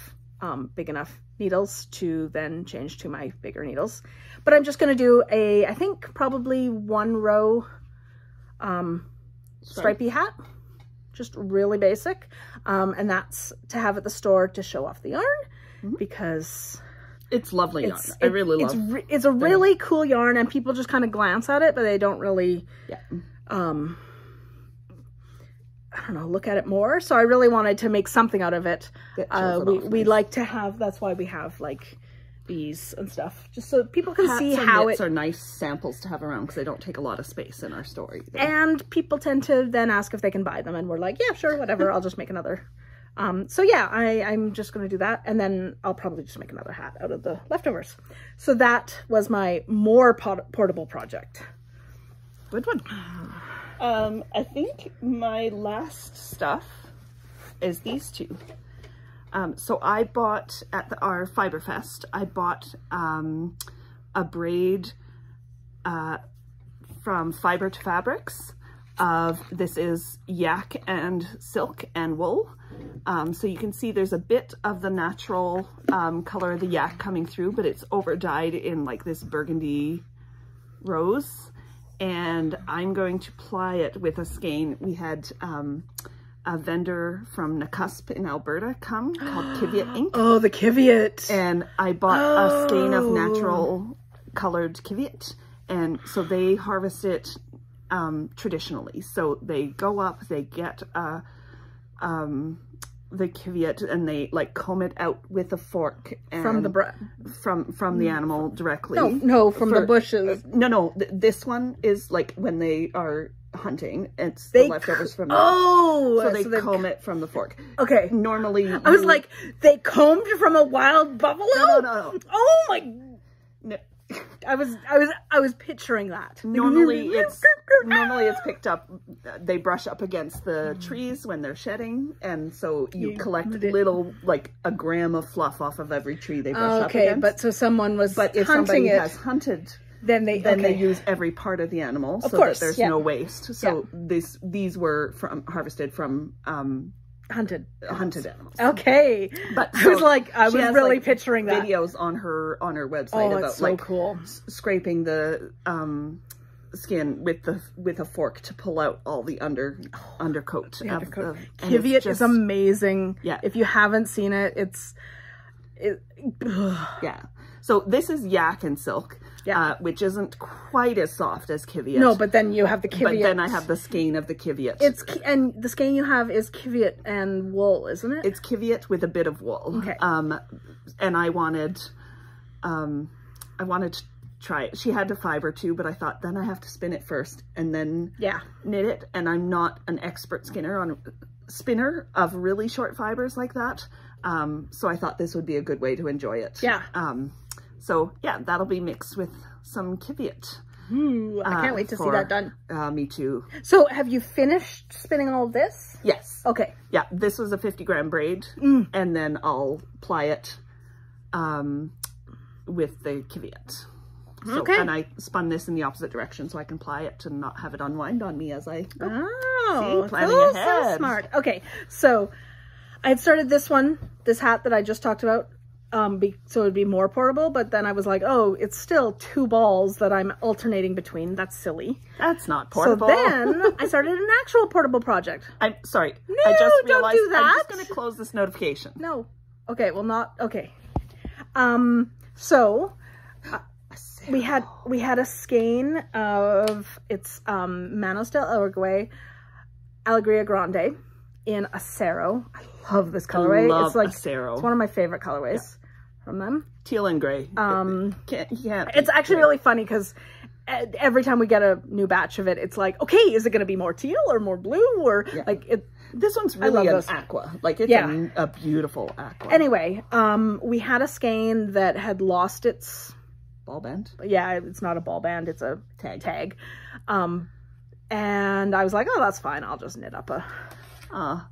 big enough needles to then change to my bigger needles. But I'm just gonna do I think probably 1 row stripy hat, just really basic. And that's to have at the store to show off the yarn, because it's lovely yarn. I really love it. It's a really cool yarn, and people just kind of glance at it, but they don't really, I don't know, look at it more. So I really wanted to make something out of it. We like to have, that's why we have like these and stuff, just so people can see how it are nice samples to have around, because they don't take a lot of space in our store either. And people tend to then ask if they can buy them, and we're like, yeah, sure, whatever. I'll just make another. So yeah, I'm just going to do that, and then I'll probably just make another hat out of the leftovers. So that was my more portable project. Good one. I think my last stuff is these 2. So I bought at our Fiber Fest, I bought a braid from Fiber to Fabrics this is yak and silk and wool. So you can see there's a bit of the natural color of the yak coming through, but it's over dyed in like this burgundy rose. And I'm going to ply it with a skein. We had a vendor from Nakusp in Alberta come called Kiviot Ink. Oh, the Kiviot. And I bought a skein of natural colored Kiviot. And so they harvest it traditionally. So they go up, they get the Kiviot, and they like comb it out with a fork and from the animal directly. No, from the bushes. No, this one is like when they are hunting. It's the leftovers from so they comb it from the fork. Okay. Normally, I was like, they combed from a wild buffalo? No. Oh my! No. I was picturing that. Normally it's picked up, they brush up against the trees when they're shedding, and so you collect little, like a gram of fluff off of every tree they brush up against. But so someone was But if hunting somebody it, has hunted, then they use every part of the animal, so course, that there's no waste. So these were harvested from hunted animals. Okay, but I was like, I was really picturing that. Videos on her website about so cool. Scraping the skin with a fork to pull out all the undercoat. Kiviot is amazing. Yeah, if you haven't seen it, yeah. So this is yak and silk. Yeah, which isn't quite as soft as Kiviot. No, but then you have the Kiviot. But then I have the skein of the Kiviot. And the skein you have is Kiviot and wool, isn't it? It's Kiviot with a bit of wool. Okay. And I wanted to try it. She had to fiber too, but I thought then I have to spin it first and then knit it. And I'm not an expert spinner of really short fibers like that. So I thought this would be a good way to enjoy it. Yeah. So yeah, that'll be mixed with some Kiviot. I can't wait to see that done. Me too. So have you finished spinning all of this? Yes. Okay. Yeah, this was a 50-gram braid, and then I'll ply it with the Kiviot. So, okay. And I spun this in the opposite direction so I can ply it and not have it unwind on me as I go. Oh, see, planning ahead. So smart. Okay, so I had started this hat that I just talked about. So it would be more portable, but then I was like, oh, it's still 2 balls that I'm alternating between. That's silly. That's not portable. So then I started an actual portable project. I'm sorry. No, I just realized don't do that. I'm just going to close this notification. No. Okay, well not, okay. So we had a skein of, it's Manos del Alegria Grande in Acero. I love this colorway. It's like Acero. It's one of my favorite colorways from them. Teal and gray. It's actually really funny because every time we get a new batch of it, it's like, okay, is it going to be more teal or more blue or like it? This one's really an aqua. Like it's a beautiful aqua. Anyway, we had a skein that had lost its ball band. Yeah, it's not a ball band, it's a tag. And I was like, oh, that's fine. I'll just knit up a.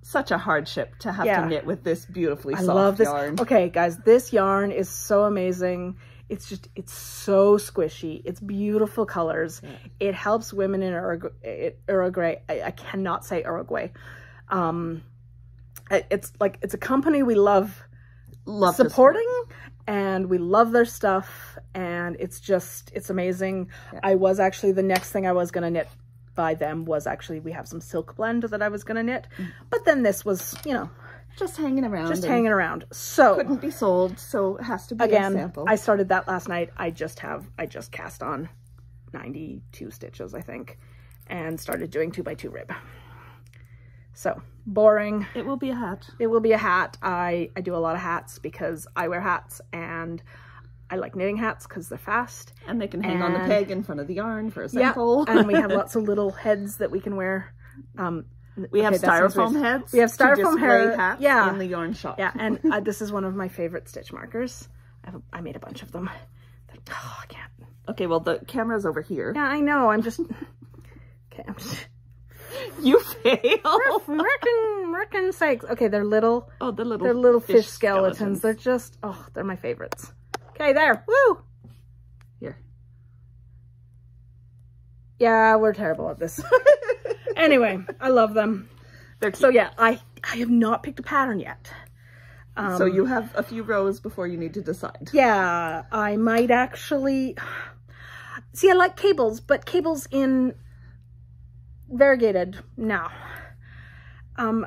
Such a hardship to have to knit with this beautifully soft love this yarn. Okay, guys, this yarn is so amazing. It's so squishy. It's beautiful colors. Yeah. It helps women in Uruguay. I cannot say Uruguay. It's a company we love supporting, and we love their stuff, and it's amazing. Yeah. I was actually, the next thing I was going to knit by them was actually, we have some silk blend that I was going to knit, but then this was, just hanging around. So couldn't be sold, so it has to be again, a sample. I started that last night. I just cast on 92 stitches, I think, and started doing 2x2 rib. So boring. It will be a hat. It will be a hat. I do a lot of hats because I wear hats, and I like knitting hats because they're fast. And they can hang on the peg in front of the yarn for a sample. Yeah, and we have lots of little heads that we can wear. We have styrofoam heads. We have styrofoam hats in the yarn shop. Yeah, and this is one of my favorite stitch markers. I made a bunch of them. Oh, I can't. Okay, well, the camera's over here. Yeah, I know. I'm just... Okay, I'm just... You fail. Frickin' sakes. Okay, they're little... Oh, they're little fish skeletons. They're just... Oh, they're my favorites. Okay, there. Woo! Here. Yeah, we're terrible at this. Anyway, I love them. So yeah, I have not picked a pattern yet. So you have a few rows before you need to decide. Yeah, I might actually... See, I like cables, but cables in variegated now.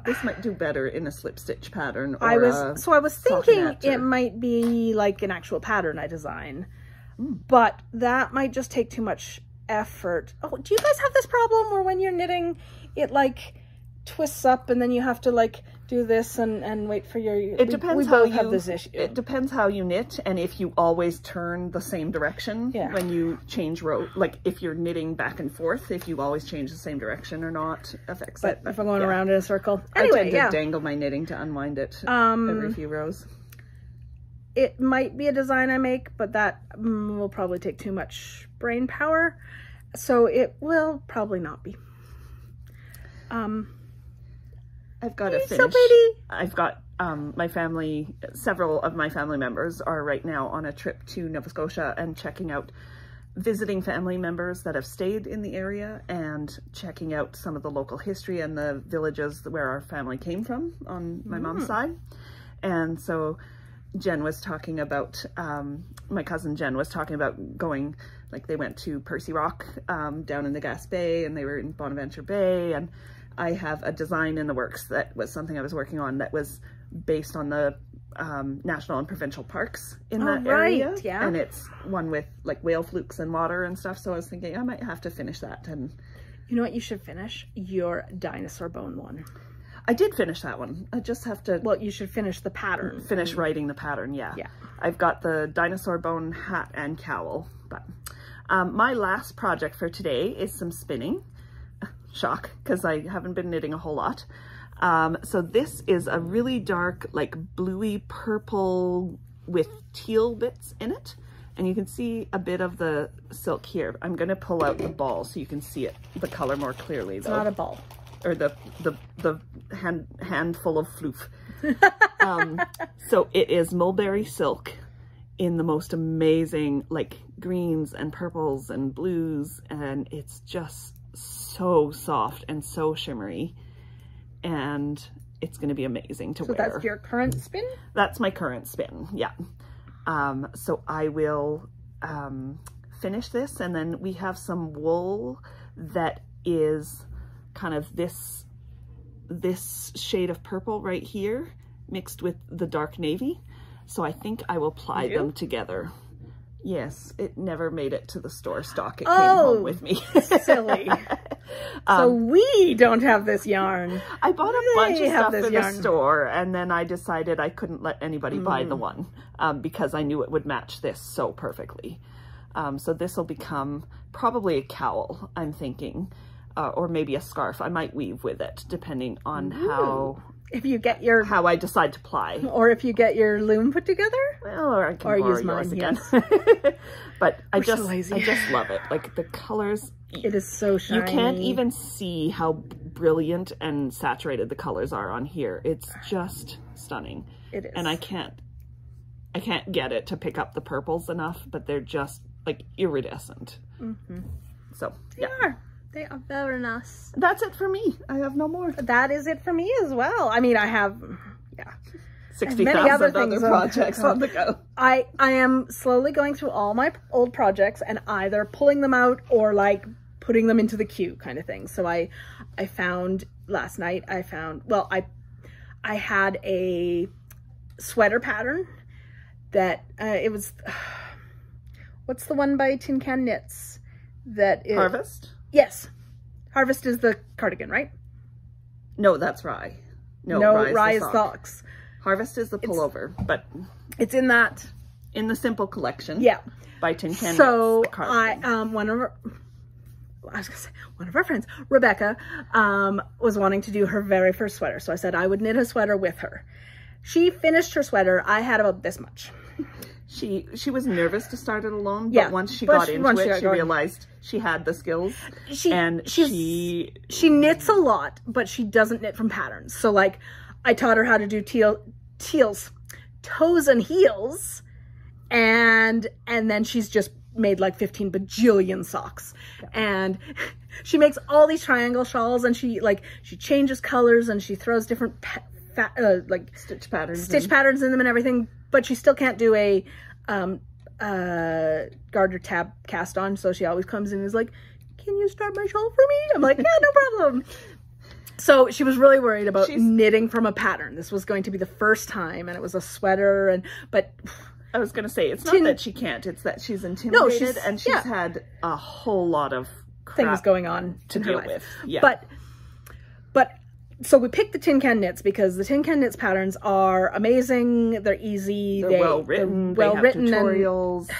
This might do better in a slip stitch pattern. Or I was thinking it might be like an actual pattern I design, but that might just take too much effort. Oh, do you guys have this problem where when you're knitting, it like twists up and then you have to like do this and wait for your... It depends we how both have this issue. It depends how you knit and if you always turn the same direction when you change row. Like if you're knitting back and forth, if you always change the same direction or not affects it. But if I'm going around in a circle. Anyway, I tend to dangle my knitting to unwind it every few rows. it might be a design I make, but that will probably take too much brain power. So it will probably not be. I've got to finish. So pretty. I've got my family, several of my family members are right now on a trip to Nova Scotia and visiting family members that have stayed in the area and checking out some of the local history and the villages where our family came from on my mom's side. And so Jen was talking about, my cousin Jen was talking about going, like they went to Percy Rock down in the Gaspé, and they were in Bonaventure Bay, and I have a design in the works that was something I was working on that was based on the national and provincial parks in that area. Yeah. And it's one with like whale flukes and water and stuff. So I was thinking I might have to finish that. And you know what you should finish? Your dinosaur bone one. I did finish that one. I just have to... Well, you should finish the pattern. Finish writing the pattern, yeah. Yeah. I've got the dinosaur bone hat and cowl. But my last project for today is some spinning. Shock, because I haven't been knitting a whole lot. So this is a really dark, like bluey purple with teal bits in it. And you can see a bit of the silk here. I'm going to pull out the ball so you can see it, the color more clearly. It's not a ball. Or the handful of floof. So it is mulberry silk in the most amazing, like greens and purples and blues. And it's just so soft and so shimmery, and it's going to be amazing to wear. So that's your current spin? That's my current spin, yeah. So I will finish this, and then we have some wool that is kind of this shade of purple right here mixed with the dark navy. So I think I will ply them together. Yes, it never made it to the store stock. It came home with me. Silly. So we don't have this yarn. I bought a bunch of stuff in the store, and then I decided I couldn't let anybody buy the one because I knew it would match this so perfectly. So this will become probably a cowl, I'm thinking, or maybe a scarf. I might weave with it, depending on how I decide to ply. Or if you get your loom put together. Well, or I can borrow use mine again. Yes. But I just love it. Like the colors. It is so shiny. You can't even see how brilliant and saturated the colors are on here. It's just stunning. It is. And I can't get it to pick up the purples enough, but they're just like iridescent. So yeah. They are very nice. That's it for me. I have no more. That is it for me as well. I mean, I have, 60,000 other projects on the go. I am slowly going through all my old projects and either pulling them out or like putting them into the queue kind of thing. So I found last night, well, I had a sweater pattern that it was, what's the one by Tin Can Knits? Harvest? Yes. Harvest is the cardigan, right? No, that's Rye. No, Rye is socks. Harvest is the pullover, but it's in the Simple Collection. Yeah. By Tin Can Knits. So one of our friends, Rebecca, was wanting to do her very first sweater. So I said I would knit a sweater with her. She finished her sweater. I had about this much. She was nervous to start it alone, but once she got into it, she realized she had the skills. She knits a lot, but she doesn't knit from patterns. So like I taught her how to do teals, toes and heels, and then she's just made like 15 bajillion socks. Yeah. And she makes all these triangle shawls, and she changes colors, and she throws different stitch patterns in them and everything, but she still can't do a garter tab cast on. So she always comes in and is like, can you start my shawl for me? I'm like, yeah, no problem. So she was really worried about knitting from a pattern. This was going to be the first time, and it was a sweater, but I was going to say, it's not that she can't, it's that she's intimidated, and she's had a whole lot of things going on to deal with. Yeah. But so we picked the Tin Can Knits because the Tin Can Knits patterns are amazing. They're easy. They're well written. They have tutorials.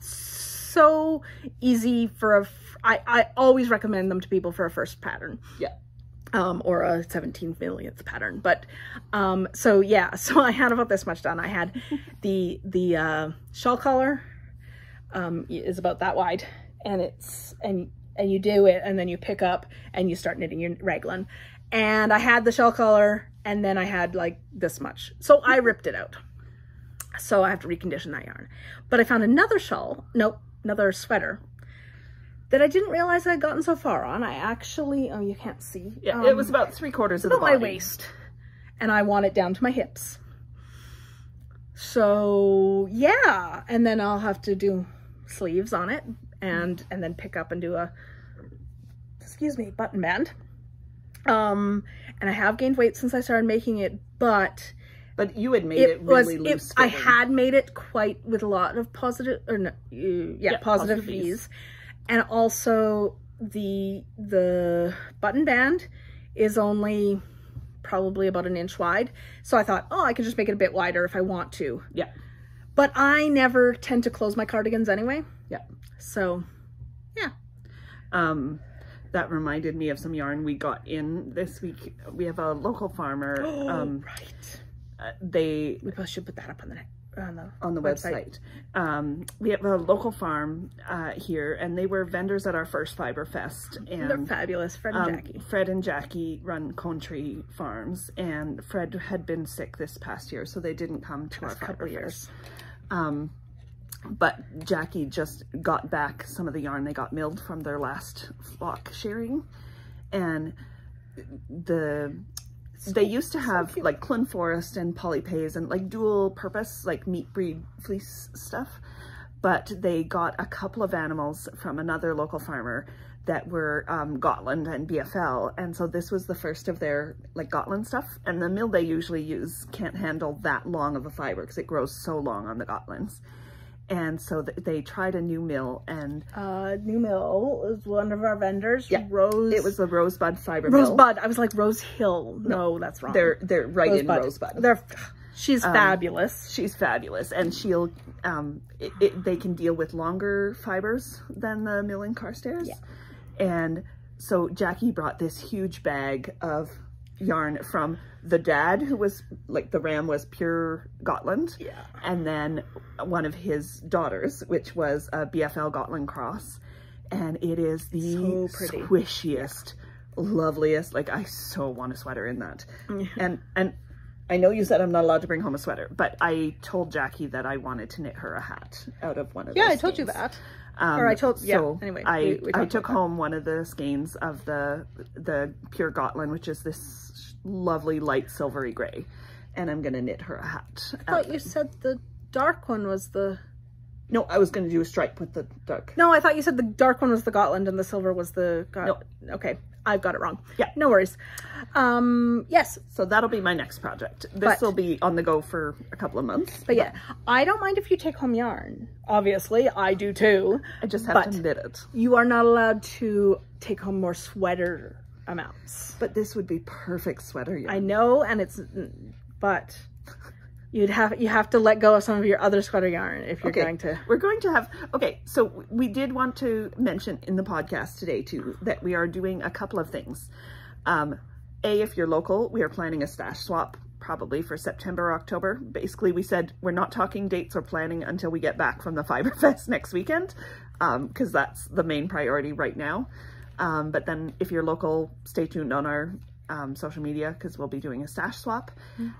So easy for I always recommend them to people for a first pattern. Yeah. or a 17 millionth pattern. But, so yeah, so I had about this much done. I had the shawl collar, is about that wide, and and you do it, and then you pick up and you start knitting your raglan. And I had the shawl collar, and then I had like this much. So I ripped it out. So I have to recondition that yarn. But I found another another sweater that I didn't realize I'd gotten so far on. I actually, oh, you can't see. Yeah, it was about 3/4 of the body. My waist. And I want it down to my hips. So yeah, and then I'll have to do sleeves on it and then pick up and do a, excuse me, button band. And I have gained weight since I started making it, but you had made it really loose. I had made it quite with a lot of positive, or no, positive V's. And also the button band is only probably about 1 inch wide. So I thought, oh, I can just make it a bit wider if I want to. Yeah. But I never tend to close my cardigans anyway. Yeah. So, yeah. That reminded me of some yarn we got in this week. We have a local farmer. Right. We probably should put that up on the website. We have a local farm here, and they were vendors at our first Fiber Fest. And they're fabulous, Fred and Jackie. Fred and Jackie run Cone Tree Farms, and Fred had been sick this past year, so they didn't come to our Fiber Fest. But Jackie just got back some of the yarn they got milled from their last flock sharing, and they used to have like Clun Forest and Polypays and like dual purpose, like meat breed fleece stuff. But they got a couple of animals from another local farmer that were Gotland and BFL. And so this was the first of their like Gotland stuff. And the mill they usually use can't handle that long of a fiber because it grows so long on the Gotlands. And so they tried a new mill, and new mill was one of our vendors. Yeah, it was the Rosebud Fiber Mill. Mill. Rosebud. I was like Rose Hill. No, that's wrong. They're right in Rosebud. She's fabulous. She's fabulous, and she'll they can deal with longer fibers than the mill in Carstairs. Yeah. And so Jackie brought this huge bag of yarn from the dad, who was like, the ram was pure Gotland, and then one of his daughters, which was a BFL Gotland cross, and it is the squishiest, loveliest, like I so want a sweater in that. And I know you said I'm not allowed to bring home a sweater, but I told Jackie that I wanted to knit her a hat out of one of those I told you that. Or I told, anyway. I took home one of the skeins of the pure Gotland, which is this lovely light silvery gray, and I'm gonna knit her a hat. I thought you said the dark one was the... No, I was gonna do a stripe with the dark. No, I thought you said the dark one was the Gotland and the silver was the... No. Okay, I've got it wrong. Yeah. No worries. Yes. So that'll be my next project. This will be on the go for a couple of months. But yeah, I don't mind if you take home yarn. Obviously, I do too. I just have to knit it. You are not allowed to take home more sweater amounts. But this would be perfect sweater yarn. I know, and but you have to let go of some of your other sweater yarn if you're going to. We're going to have, so we did want to mention in the podcast today too, that we are doing a couple of things. If you're local, we are planning a stash swap probably for September, October. Basically, we said we're not talking dates or planning until we get back from the Fiber Fest next weekend, because that's the main priority right now. But then if you're local, stay tuned on our social media, because we'll be doing a stash swap.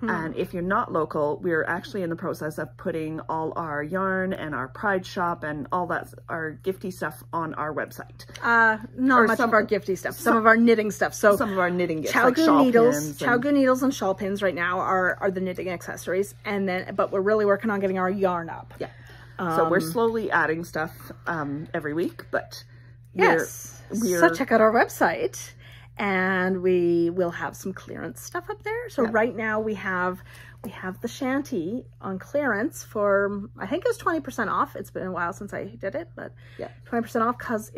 And if you're not local, we're actually in the process of putting all our yarn and our Pride shop and all that, our gifty stuff, on our website. Not much of our gifty stuff, some of our knitting stuff. So some of our knitting gifts, like Chowgoo needles and shawl pins right now are the knitting accessories, and then but we're really working on getting our yarn up. Yeah. So we're slowly adding stuff every week, but so check out our website, and we will have some clearance stuff up there. So right now we have we have the shanty on clearance for, I think it was 20% off. It's been a while since I did it, but Yeah. 20% off because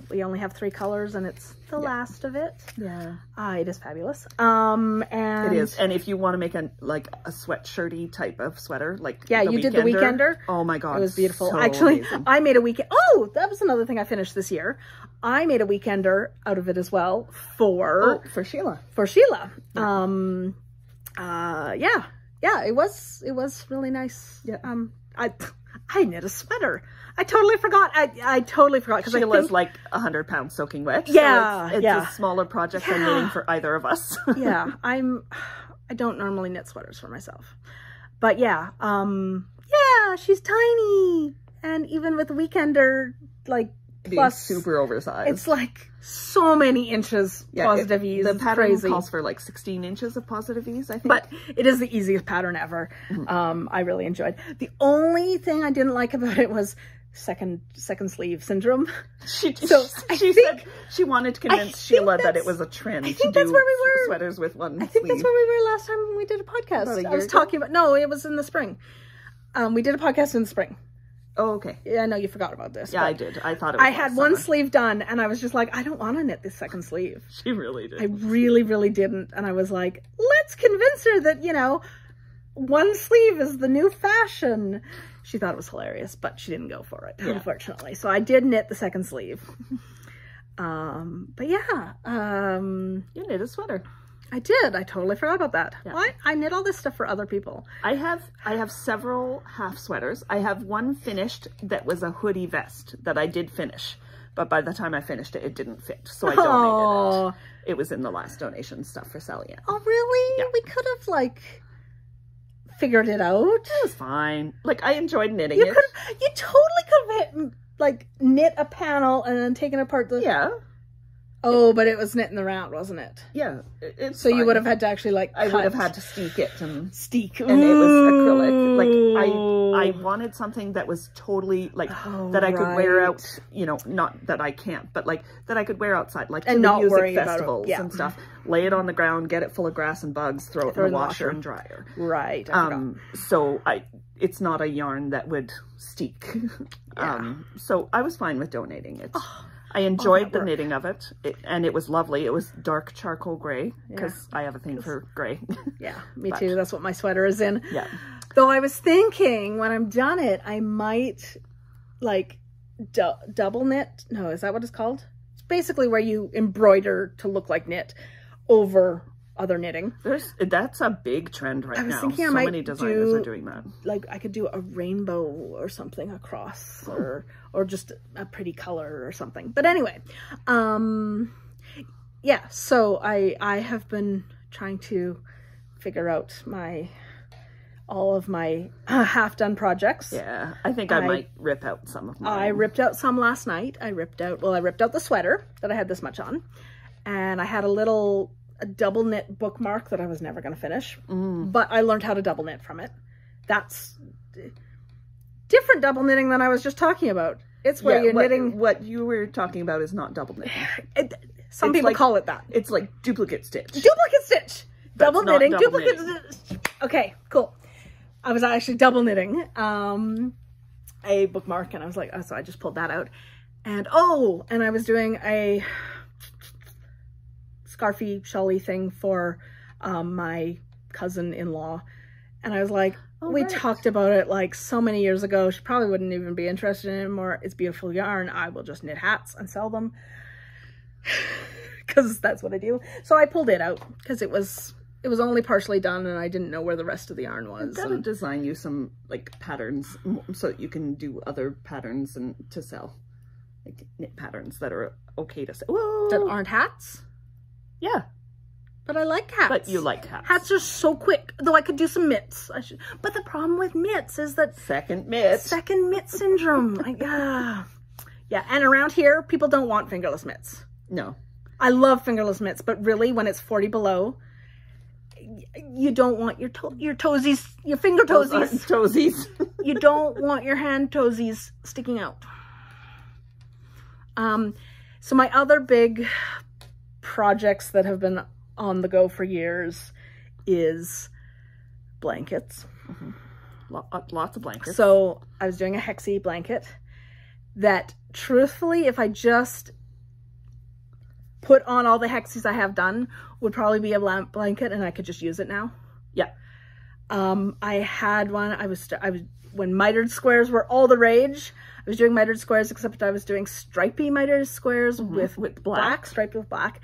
we only have 3 colors and it's the last of it. Yeah. It is fabulous. And it is. And if you want to make a sweatshirty type of sweater, like you did the Weekender. Oh my God. It was beautiful. So Actually, amazing. I made a weekend. Oh, that was another thing I finished this year. I made a Weekender out of it as well for Sheila. For Sheila. Yeah. It was really nice. Yeah. I knit a sweater. I totally forgot. I totally forgot because Sheila's like 100 pounds soaking wet. Yeah, so it's a smaller project than knitting for either of us. Yeah, I don't normally knit sweaters for myself, but yeah, she's tiny, and even with Weekender, like Being super oversized, it's like so many inches positive ease. The pattern crazy. calls for like 16 inches of positive ease, I think. But it is the easiest pattern ever. I really enjoyed. The only thing I didn't like about it was second sleeve syndrome. She said she wanted to convince Sheila that it was a trend to do that's where we were. sweaters with one I think sleeve. that's where we were last time we did a podcast. I was talking about, no, it was in the spring. We did a podcast in the spring. Oh, okay. Yeah, I know you forgot about this. Yeah, I did. I thought it was I had one sleeve done and I was just like, I don't want to knit this second sleeve. She really did. I really, really didn't. And I was like, let's convince her that, one sleeve is the new fashion. She thought it was hilarious, but she didn't go for it, unfortunately. So I did knit the second sleeve. But yeah. You knit a sweater. I did. I totally forgot about that. Yeah. I knit all this stuff for other people. I have several half sweaters. I have one finished that was a hoodie vest that I did finish. But by the time I finished it, it didn't fit. So I donated it. It was in the last donation stuff for Sally Ann. Oh, really? Yeah. We could have, figured it out. It was fine. I enjoyed knitting You totally could have, knit a panel and then taken apart the... Yeah. Oh, but it was knit in the round, wasn't it? Yeah. So you would have had to actually, I would have had to steek it. And steek. And it was acrylic. I wanted something that was totally, that I could wear out, not that I can't, but, that I could wear outside, and to not music worry festivals about it. Yeah. and stuff. Lay it on the ground, get it full of grass and bugs, throw it in the washer and dryer. Right. So it's not a yarn that would steek. Yeah. So I was fine with donating it. I enjoyed the knitting of it, and it was lovely. It was dark charcoal gray, because I have a thing for gray. Yeah, me too. That's what my sweater is in. Yeah. Though I was thinking, when I'm done it, I might, double knit. No, is that what it's called? It's basically where you embroider to look like knit over other knitting. That's a big trend right now. I was thinking so many designers are doing that. I could do a rainbow or something across, or just a pretty color or something. But anyway, yeah. So I have been trying to figure out all of my half-done projects. Yeah, I think I might rip out some of mine. I ripped out some last night. I ripped out the sweater that I had this much on, and I had a double knit bookmark that I was never going to finish, but I learned how to double knit from it. That's different double knitting than I was just talking about. It's where you're knitting. What you were talking about is not double knitting. Some people call it that. It's like duplicate stitch. Duplicate stitch. Double knitting. Duplicate stitch. Okay, cool. I was actually double knitting a bookmark, and I was like, so I just pulled that out. And I was doing a scarfy shawly thing for my cousin-in-law, and I was like, we talked about it so many years ago. She probably wouldn't even be interested in it anymore. It's beautiful yarn. I will just knit hats and sell them because that's what I do. So I pulled it out because it was only partially done and I didn't know where the rest of the yarn was. I've got to design you some patterns so that you can do other patterns and to sell, knit patterns that are okay to sell. Whoa. That aren't hats? Yeah. But I like hats. But you like hats. Hats are so quick. Though I could do some mitts. But the problem with mitts is that... Second mitt syndrome. Yeah. And around here, people don't want fingerless mitts. No. I love fingerless mitts, but really, when it's 40 below, you don't want your toesies, your finger toesies. Toesies. You don't want your hand toesies sticking out. So my other big projects that have been on the go for years is blankets. Lots of blankets. So I was doing a hexie blanket that, truthfully, if I just put on all the hexies I have done, would probably be a blanket, and I could just use it now. Yeah. I had one. I was when mitered squares were all the rage. I was doing mitered squares, except I was doing stripy mitered squares with black, striped with black.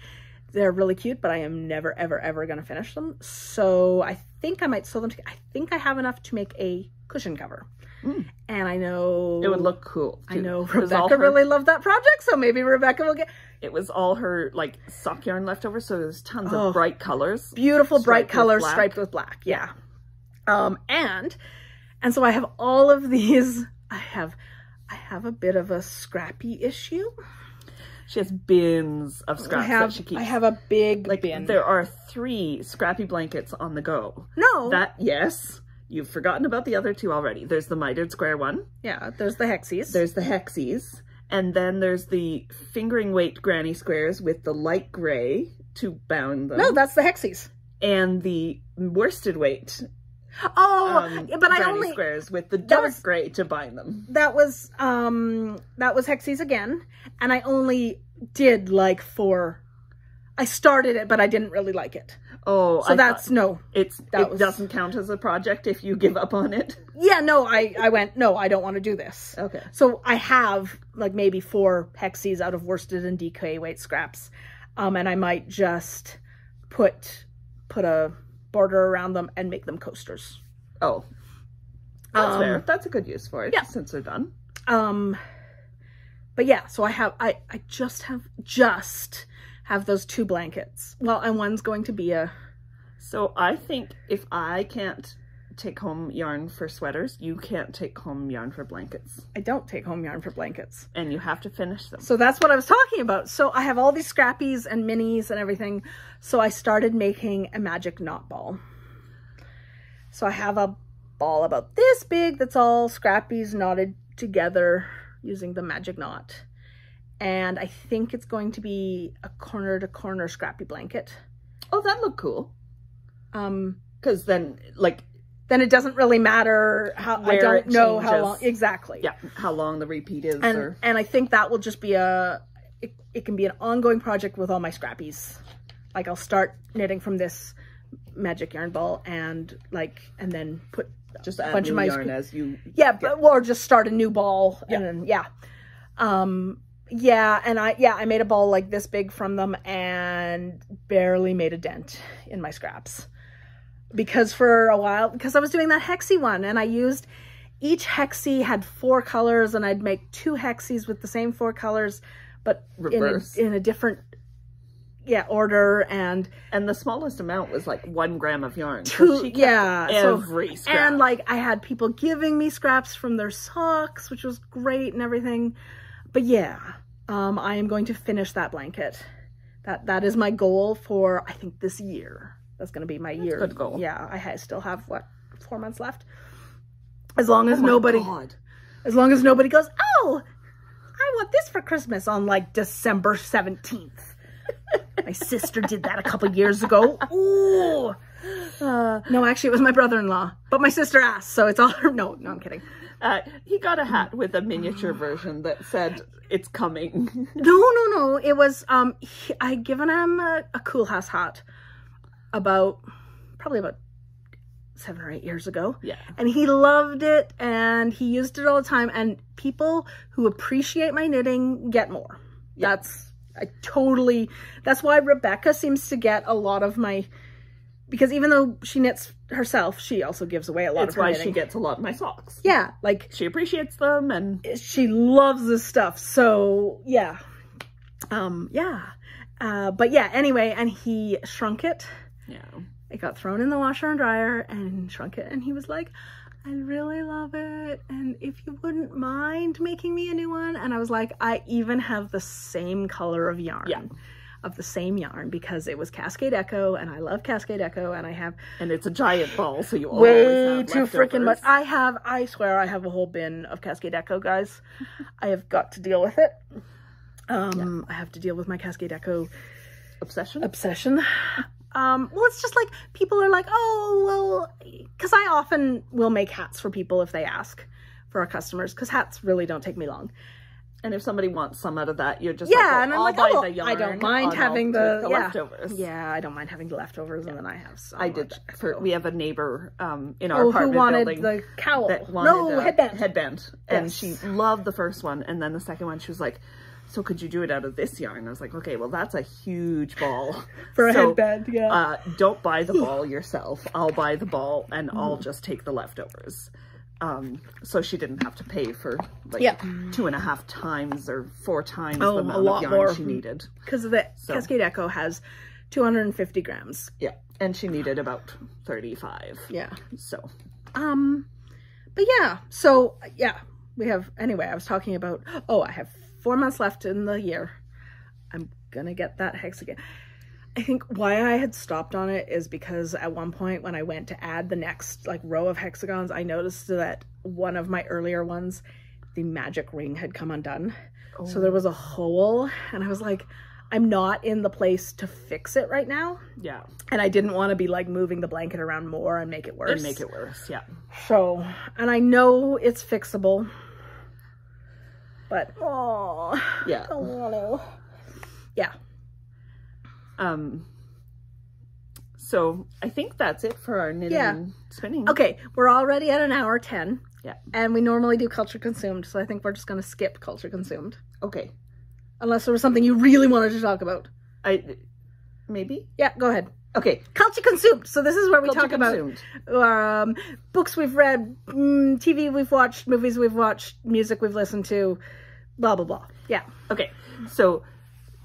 They're really cute, but I am never, ever, ever going to finish them. So I think I might sew them together. I think I have enough to make a cushion cover. And I know... It would look cool, too. I know Rebecca really loved that project, so maybe Rebecca will get... It was all her, like, sock yarn left over, so there's tons of bright colors. Beautiful bright colors striped with black, yeah. And so I have all of these... I have a bit of a scrappy issue. She has bins of scraps that she keeps. I have a big bin. There are 3 scrappy blankets on the go. No. Yes. You've forgotten about the other 2 already. There's the mitered square one. Yeah, there's the hexies. There's the hexies. And then there's the fingering weight granny squares with the light gray to bound them. No, that's the hexies. And the worsted weight. Oh, but I only squares with the dark gray to bind them. That was hexies again, and I only did like 4. I started it, but I didn't really like it. Oh, so it doesn't count as a project if you give up on it. Yeah, no, I went, no, I don't want to do this. Okay. So I have like maybe 4 hexies out of worsted and DK weight scraps, and I might just put a border around them and make them coasters. Oh, that's fair. That's a good use for it. Yeah, since they're done. But yeah, so I just have those 2 blankets. Well, and one's going to be a... So I think if I can't take home yarn for sweaters, you can't take home yarn for blankets. I don't take home yarn for blankets. And you have to finish them. So that's what I was talking about. So I have all these scrappies and minis and everything. So I started making a magic knot ball. So I have a ball about this big that's all scrappies knotted together using the magic knot. And I think it's going to be a corner to corner scrappy blanket. Oh, that looked cool. Because then, like... Then it doesn't really matter how... I don't know how long... Exactly. Yeah, how long the repeat is. And I think that will just be it can be an ongoing project with all my scrappies. Like, I'll start knitting from this magic yarn ball and then put just a bunch of my yarn as you... Yeah, or just start a new ball. Yeah. And then, yeah, and I made a ball like this big from them and barely made a dent in my scraps. Because for a while, because I was doing that hexie one, and I used, each hexie had 4 colors, and I'd make 2 hexies with the same 4 colors, but in a different order, and the smallest amount was like 1 gram of yarn. Every scrap. And like I had people giving me scraps from their socks, which was great and everything. But yeah, I am going to finish that blanket. That is my goal for, I think, this year. That's going to be my year. Good goal. Yeah, I still have, what, 4 months left? As long as nobody goes, oh, I want this for Christmas on like December 17th. My sister did that a couple years ago. Ooh. No, actually, it was my brother-in-law. But my sister asked, so it's all her. No, I'm kidding. He got a hat with a miniature version that said, it's coming. No. It was, I'd given him a Cool House hat probably about 7 or 8 years ago. Yeah. And he loved it, and he used it all the time. And people who appreciate my knitting get more. Yeah. That's why Rebecca seems to get a lot of my, because even though she knits herself, she also gives away a lot of her knitting. That's why she gets a lot of my socks. Yeah, like she appreciates them, and she loves this stuff. So yeah, but yeah. Anyway, and he shrunk it. Yeah, it got thrown in the washer and dryer and shrunk it, and he was like, I really love it, and if you wouldn't mind making me a new one. And I was like, I even have the same color of yarn. Yeah. Of the same yarn, because it was Cascade Echo, and I love Cascade Echo, and and it's a giant ball, so you always have too freaking much. I swear I have a whole bin of Cascade Echo, guys. I have got to deal with it. I have to deal with my Cascade Echo obsession. Well, it's just like people are like, oh, well, because I often will make hats for people if they ask for our customers, because hats really don't take me long. And if somebody wants some out of that, you're just yeah, like, well, and I'm I'll like, buy oh, the yarn. I don't mind having the leftovers. Yeah, I don't mind having the leftovers, and then I have some. I did. We have a neighbor in our apartment who wanted building the cowl? that wanted headband. And yes. she loved the first one, and then the second one, she was like, so could you do it out of this yarn? I was like, okay, well, that's a huge ball. For a headband, yeah. Don't buy the ball yourself. I'll buy the ball, and I'll just take the leftovers. So she didn't have to pay for like 2.5 times or 4 times the amount of yarn she needed. Because the Cascade Echo has 250 grams. Yeah, and she needed about 35. Yeah. So. But yeah, so yeah, we have, anyway, I was talking about, I have 4 months left in the year. I'm gonna get that hexagon. I think why I had stopped on it is because at one point when I went to add the next like row of hexagons, I noticed that one of my earlier ones, the magic ring had come undone. Oh. So there was a hole, and I was like, I'm not in the place to fix it right now. Yeah. And I didn't want to be like moving the blanket around more and make it worse. Yeah. So, and I know it's fixable, but yeah. I don't want to. Yeah. So I think that's it for our knitting and spinning. Okay, we're already at 1:10. Yeah. And we normally do culture consumed, so I think we're just going to skip culture consumed. Okay. Unless there was something you really wanted to talk about. Maybe? Yeah, go ahead. Okay. Culture consumed. So this is where we talk consumed. About books we've read, TV we've watched, movies we've watched, music we've listened to, blah, blah, blah. Yeah. Okay. So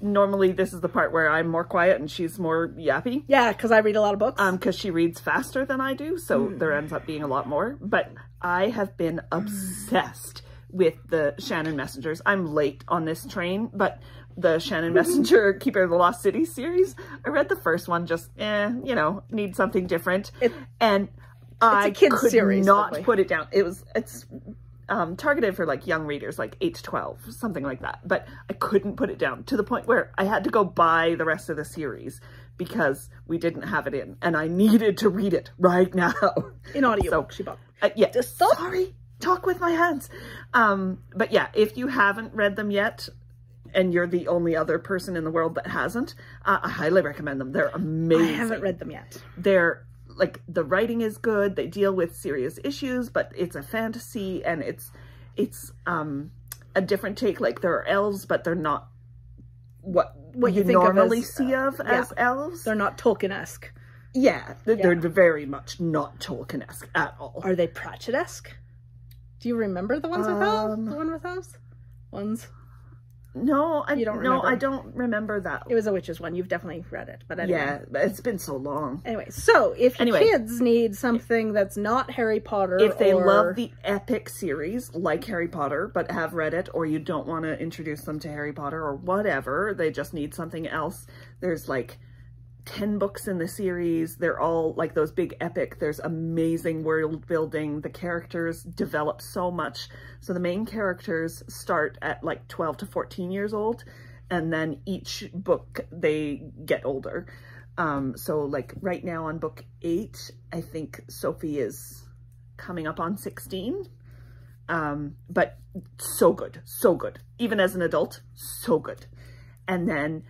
normally this is the part where I'm more quiet and she's more yappy. Yeah, because I read a lot of books. Because she reads faster than I do, so there ends up being a lot more. But I have been obsessed with the Shannon Messengers. I'm late on this train, but the Shannon Messenger Keeper of the Lost City series, I read the first one, just, you know, need something different. And I could not put it down. It's targeted for like young readers, like 8 to 12, something like that. But I couldn't put it down to the point where I had to go buy the rest of the series because we didn't have it in, and I needed to read it right now. In audio, she bought. Yeah. Sorry, talk with my hands. But yeah, if you haven't read them yet, and you're the only other person in the world that hasn't, I highly recommend them. They're amazing. I haven't read them yet. They're like, the writing is good. They deal with serious issues, but it's a fantasy, and it's a different take. Like, there are elves, but they're not what you normally see of as elves. They're not Tolkien-esque. Yeah, they're very much not Tolkien-esque at all. Are they Pratchett-esque? Do you remember the ones with elves? The one with elves? Ones? No, I don't remember that. It was a witch's one. You've definitely read it, but anyway. Yeah, but it's been so long. Anyway, so if your kids need something that's not Harry Potter, if they love the epic series like Harry Potter but have read it, or you don't want to introduce them to Harry Potter or whatever, they just need something else. There's like 10 books in the series. They're all like those big epic. There's amazing world building. The characters develop so much. So the main characters start at like 12 to 14 years old, and then each book they get older. So like right now on book 8, I think Sophie is coming up on 16. But so good, so good. Even as an adult, so good. And then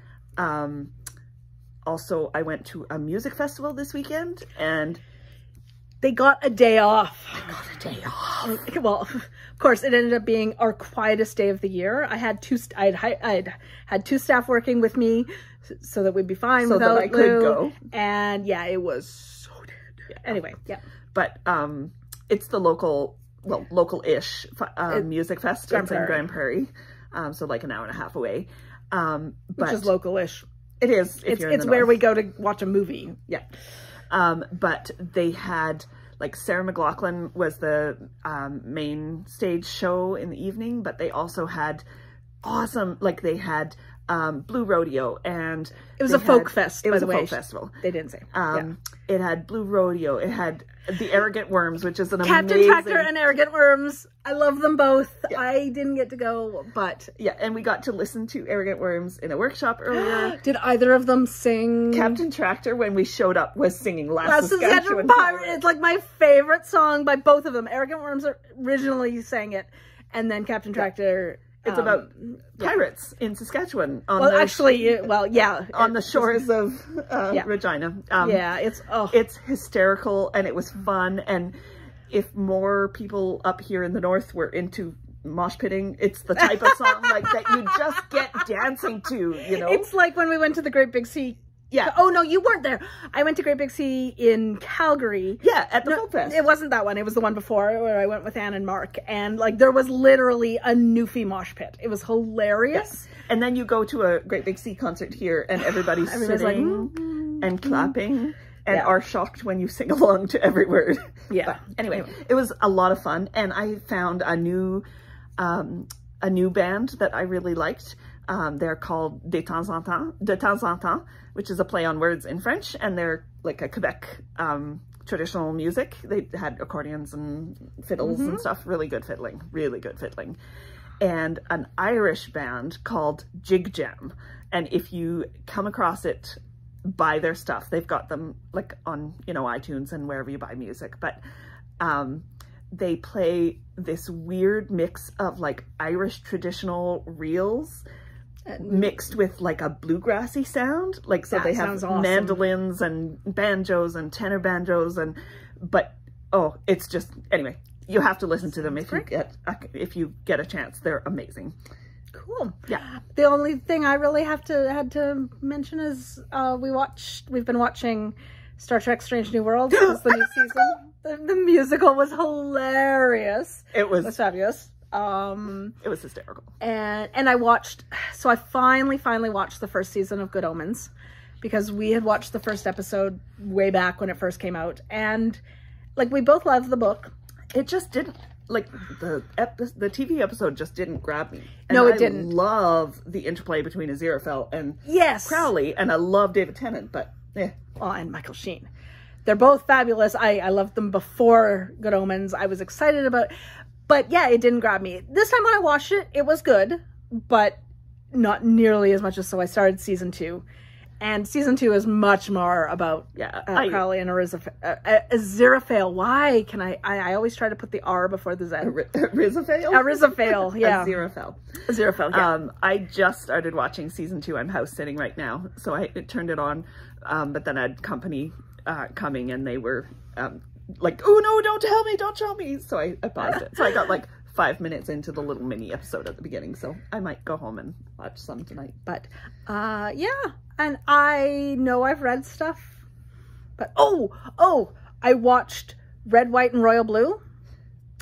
also, I went to a music festival this weekend, and they got a day off. I got a day off. Well, of course, it ended up being our quietest day of the year. I had I'd had 2 staff working with me so that we'd be fine so without that I could go. And yeah, it was so dead. Yeah. Anyway, yeah. But it's the local-ish music fest. It's in Grand Prairie, so like an hour and a half away. Which is local-ish. It is. It's where we go to watch a movie. Yeah. But they had, like, Sarah McLachlan was the main stage show in the evening, but they also had awesome. Like they had Blue Rodeo, and it was a folk fest. It was a by the way. folk festival. They didn't say. It had Blue Rodeo. It had the Arrogant Worms, which is an Captain amazing... Tractor and Arrogant Worms. I love them both. Yeah. I didn't get to go, but yeah, and we got to listen to Arrogant Worms in a workshop earlier. Did either of them sing? Captain Tractor, when we showed up, was singing Last Saskatchewan Pirate. It's like my favorite song by both of them. Arrogant Worms originally sang it, and then Captain Tractor. It's about pirates in Saskatchewan. On on the shores of Regina. It's hysterical, and it was fun. And if more people up here in the north were into mosh pitting, it's the type of song like that you just get dancing to. You know, it's like when we went to the Great Big Sea. Yeah. Oh, no, you weren't there. I went to Great Big Sea in Calgary. Yeah, at the Folk Fest. It wasn't that one. It was the one before where I went with Anne and Mark. And, like, there was literally a Newfie mosh pit. It was hilarious. Yes. And then you go to a Great Big Sea concert here, and everybody's sitting like, and clapping and are shocked when you sing along to every word. Yeah. But anyway, it was a lot of fun. And I found a new band that I really liked. They're called De Temps en Temps, which is a play on words in French, and they're like a Quebec traditional music. They had accordions and fiddles and stuff. Really good fiddling. And an Irish band called Jig Jam. And if you come across it, buy their stuff. They've got them like on, iTunes and wherever you buy music. But they play this weird mix of like Irish traditional reels mixed with like a bluegrassy sound. Like, so they have mandolins and banjos and tenor banjos it's just, anyway, you have to listen to them if you get a chance. They're amazing. Cool. Yeah. The only thing I really had to mention is we've been watching Star Trek Strange New Worlds. It was the new season. The musical was hilarious. It was fabulous. It was hysterical. And I finally watched the first season of Good Omens, because we had watched the first episode way back when it first came out, and like we both loved the book. It just didn't, like, the TV episode just didn't grab me. And no, it didn't. I love the interplay between Aziraphale and Crowley, and I love David Tennant, but well, and Michael Sheen. They're both fabulous. I loved them before Good Omens. I was excited about, but yeah, it didn't grab me. This time when I watched it, it was good, but not nearly as much as, so I started season 2. And season 2 is much more about Crowley and Aziraphale. Why can I always try to put the R before the Z. Aziraphale? Aziraphale, yeah. Aziraphale, yeah. I just started watching season 2. I'm house sitting right now, so I turned it on, but then I had company coming, and they were like, oh no, don't tell me. So I paused it. So I got like 5 minutes into the little mini episode at the beginning, so I might go home and watch some tonight. But yeah, and I know I've read stuff, but I watched Red, White, and Royal Blue,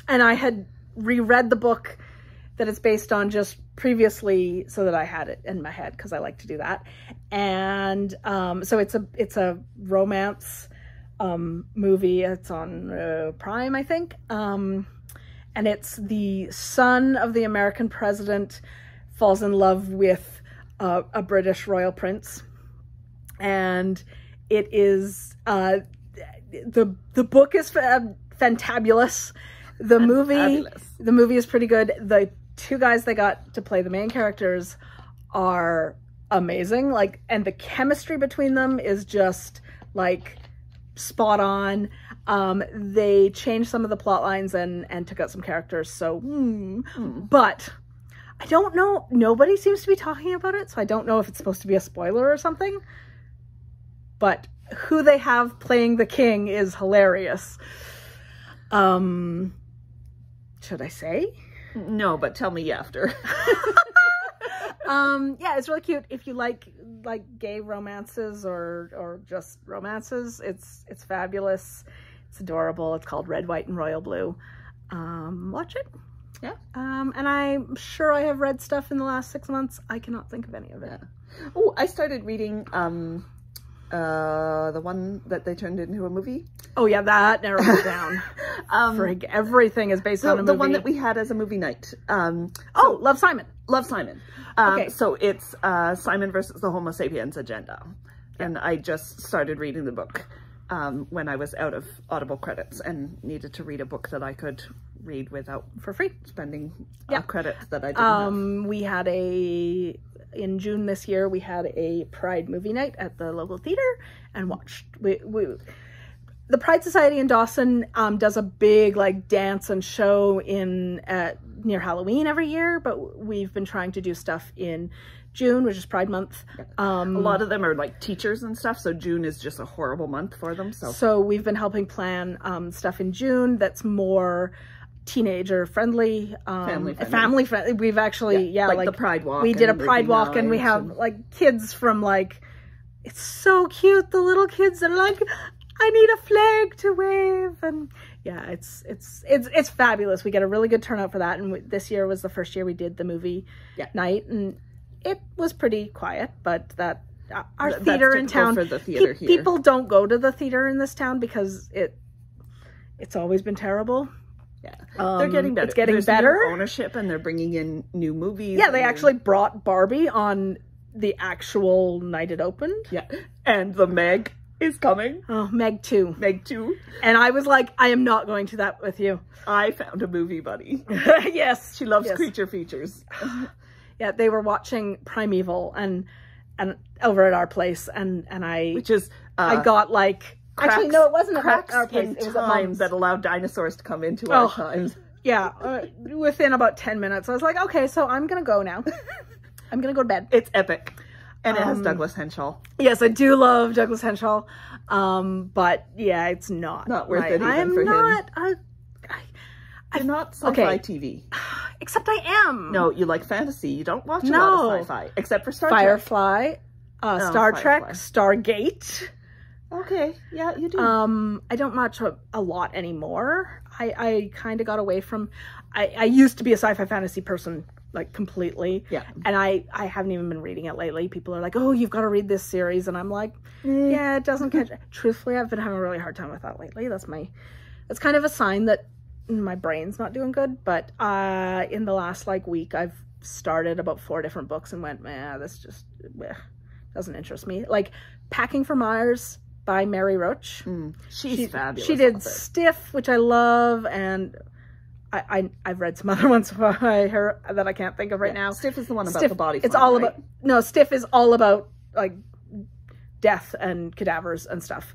and I had reread the book that it's based on just previously, so that I had it in my head, because I like to do that. And so it's a romance movie. It's on Prime, I think. And it's the son of the American president falls in love with a British royal prince. And it is, the book is fantabulous. The movie is pretty good. The 2 guys they got to play the main characters are amazing. Like, and the chemistry between them is just like spot on. They changed some of the plot lines and took out some characters, so but I don't know, nobody seems to be talking about it, so I don't know if it's supposed to be a spoiler or something, but who they have playing the king is hilarious. Should I say? No, but tell me after. Yeah, it's really cute. If you like gay romances or just romances, it's fabulous. It's adorable. It's called Red, White, and Royal Blue. Watch it. Yeah. And I'm sure I have read stuff in the last 6 months. I cannot think of any of it. Oh, I started reading The one that they turned into a movie. Oh yeah, that narrows it down. Frig, everything is based on a movie. The one that we had as a movie night. Love, Simon. Love, Simon. Okay. So it's Simon versus the Homo sapiens agenda. And I just started reading the book when I was out of Audible credits and needed to read a book that I could read without For free. spending credits that I didn't have. We had in June this year, we had a Pride movie night at the local theater and watched, the Pride Society in Dawson does a big like dance and show near Halloween every year, but we've been trying to do stuff in June, which is Pride Month. A lot of them are like teachers and stuff, so June is just a horrible month for them. So we've been helping plan stuff in June that's more teenager friendly, family friendly. We've actually, like the Pride Walk. We did a Pride Walk, and we have like kids from like, it's so cute. The little kids are like, I need a flag to wave, and yeah, it's fabulous. We get a really good turnout for that, and this year was the first year we did the movie night, and it was pretty quiet, but our theater in town, for the theater here. People don't go to the theater in this town because it's always been terrible. Yeah, they're getting better. It's getting better. New ownership, and they're bringing in new movies. Yeah, they actually brought Barbie on the actual night it opened. Yeah, and the Meg is coming. Oh, Meg 2. Meg 2. And I was like, I am not going to that with you. I found a movie buddy. Yes. She loves creature features. Yeah, they were watching Primeval and over at our place, and I... Which is... I got like... Actually, no, it wasn't at our place. It was at Mom's. That allowed dinosaurs to come into our times. Yeah, within about 10 minutes. I was like, okay, so I'm going to go now. I'm going to go to bed. It's epic. And it has Douglas Henshall. Yes, I do love Douglas Henshall. But yeah, it's not worth it even for him. You're not sci-fi TV. Except I am. No, you like fantasy. You don't watch a lot of sci-fi. Except for Star Trek. Firefly, Star Trek, Stargate. Okay, yeah, you do. I don't watch a lot anymore. I kind of got away from... I used to be a sci-fi fantasy person, like, completely. Yeah. And I haven't even been reading it lately. People are like, oh, you've got to read this series. And I'm like, yeah, it doesn't catch... Truthfully, I've been having a really hard time with that lately. That's kind of a sign that my brain's not doing good. But in the last, like, week, I've started about 4 different books and went, man, this just doesn't interest me. Like, Packing for Mars by Mary Roach. She's fabulous. She did Stiff, which I love, and I've read some other ones by her that I can't think of right now. Stiff is the one about the body farm, it's all right? No, Stiff is all about like death and cadavers and stuff.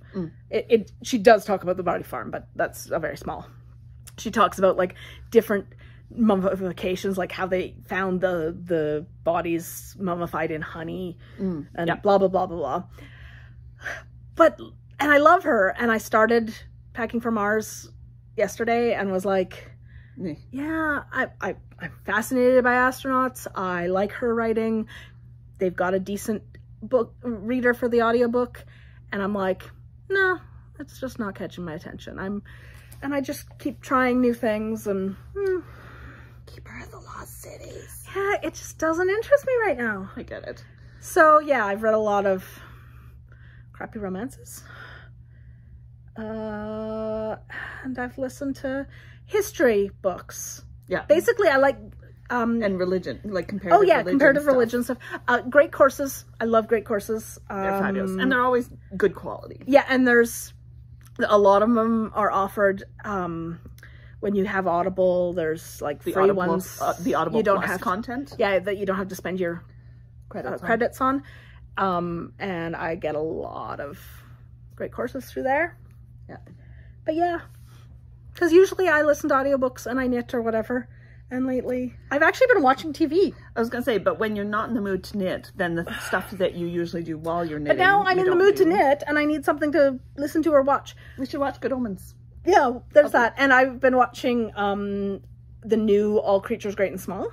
She does talk about the body farm, but that's a very small. She talks about like different mummifications, like how they found the bodies mummified in honey and blah blah blah blah blah. And I love her, and I started Packing for Mars yesterday and was like, yeah, I'm fascinated by astronauts. I like her writing. They've got a decent book reader for the audiobook, and I'm like, no, it's just not catching my attention. And I just keep trying new things, and Keeper of the Lost Cities. Yeah, it just doesn't interest me right now. I get it. So yeah, I've read a lot of crappy romances. And I've listened to history books. Yeah. Basically, I like... and religion, like comparative religion. Oh yeah, comparative religion stuff. Great courses. I love great courses. They're fabulous. And they're always good quality. Yeah, and there's... A lot of them are offered when you have Audible. There's like free ones. The Audible you don't Plus have content. Yeah, that you don't have to spend your credits on. And I get a lot of great courses through there. Yeah. But yeah, because usually I listen to audiobooks and I knit or whatever. And lately, I've actually been watching TV. I was going to say, but when you're not in the mood to knit, then the stuff that you usually do while you're knitting. But now I'm in the mood to knit and I need something to listen to or watch. We should watch Good Omens. Yeah, there's that. And I've been watching the new All Creatures Great and Small.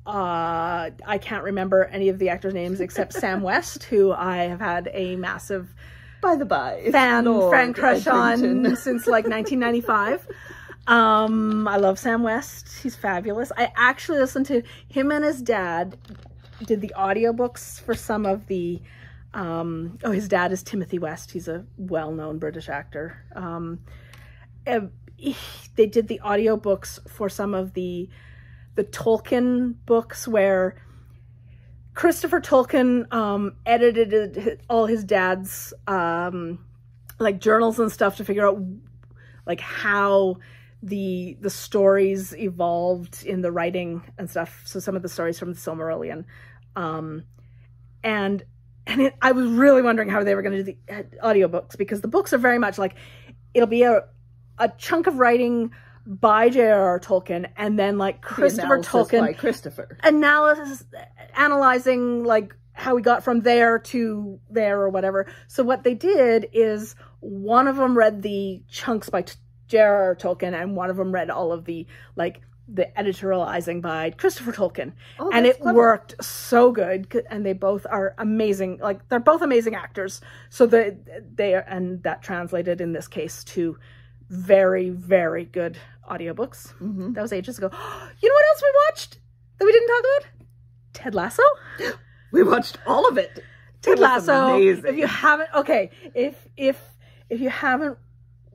I can't remember any of the actors' names except Sam West, who I have had a massive fan crush on since like 1995. I love Sam West. He's fabulous. I actually listened to him and his dad did the audiobooks for some of the, his dad is Timothy West. He's a well-known British actor. They did the audiobooks for some of the Tolkien books where Christopher Tolkien edited all his dad's like journals and stuff to figure out like how the stories evolved in the writing and stuff. So some of the stories from the Silmarillion, and I was really wondering how they were going to do the audiobooks, because the books are very much like it'll be a chunk of writing by J.R.R. Tolkien, and then like Christopher Tolkien by Christopher analyzing like how we got from there to there or whatever. So what they did is one of them read the chunks by J.R.R. Tolkien, and one of them read all of the like the editorializing by Christopher Tolkien. Oh, and it clever. Worked so good, and they both are amazing. Like they're both amazing actors. So they are, and that translated in this case to very, very good audiobooks. Mm-hmm. That was ages ago. You know what else we watched that we didn't talk about? Ted Lasso. We watched all of it. Ted Lasso. Amazing. If you haven't, okay, if you haven't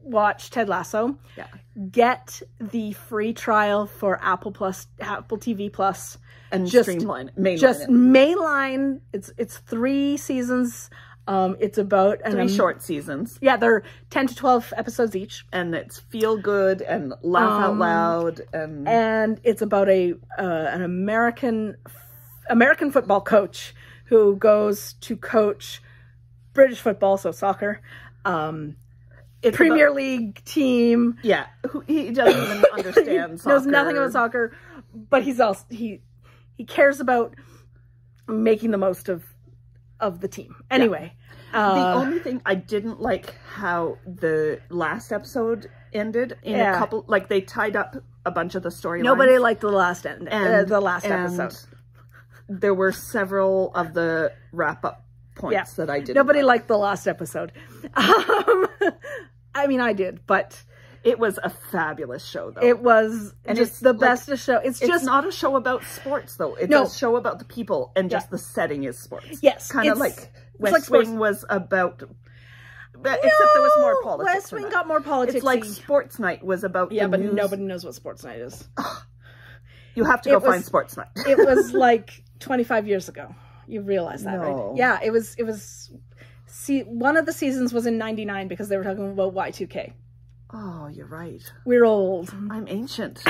watched Ted Lasso, yeah, get the free trial for Apple TV Plus, and just mainline. It's 3 seasons. It's about 3 short seasons. Yeah, they're 10 to 12 episodes each, and it's feel good and laugh out loud, and it's about an American football coach who goes to coach British football, so soccer, Premier League team. Yeah, he doesn't even understand soccer. Knows nothing about soccer, but he cares about making the most of the team. Anyway, yeah. The only thing I didn't like how the last episode ended in a couple, like they tied up a bunch of the storylines. Nobody liked the last episode. There were several of the wrap-up points that I didn't. Nobody liked the last episode. I mean, I did, but it was a fabulous show, though. It was, and just the bestest show. It's just not a show about sports, though. It's a show about the people, and just the setting is sports. Yes, kind of like West Wing was about. Except there was more politics. West Wing got more politics. It's like Sports Night was about. Yeah, but nobody knows what Sports Night is. You have to go find Sports Night. It was like 25 years ago. You realize that, right? Yeah, it was. See, one of the seasons was in '99 because they were talking about Y2K. Oh, you're right. We're old. I'm ancient.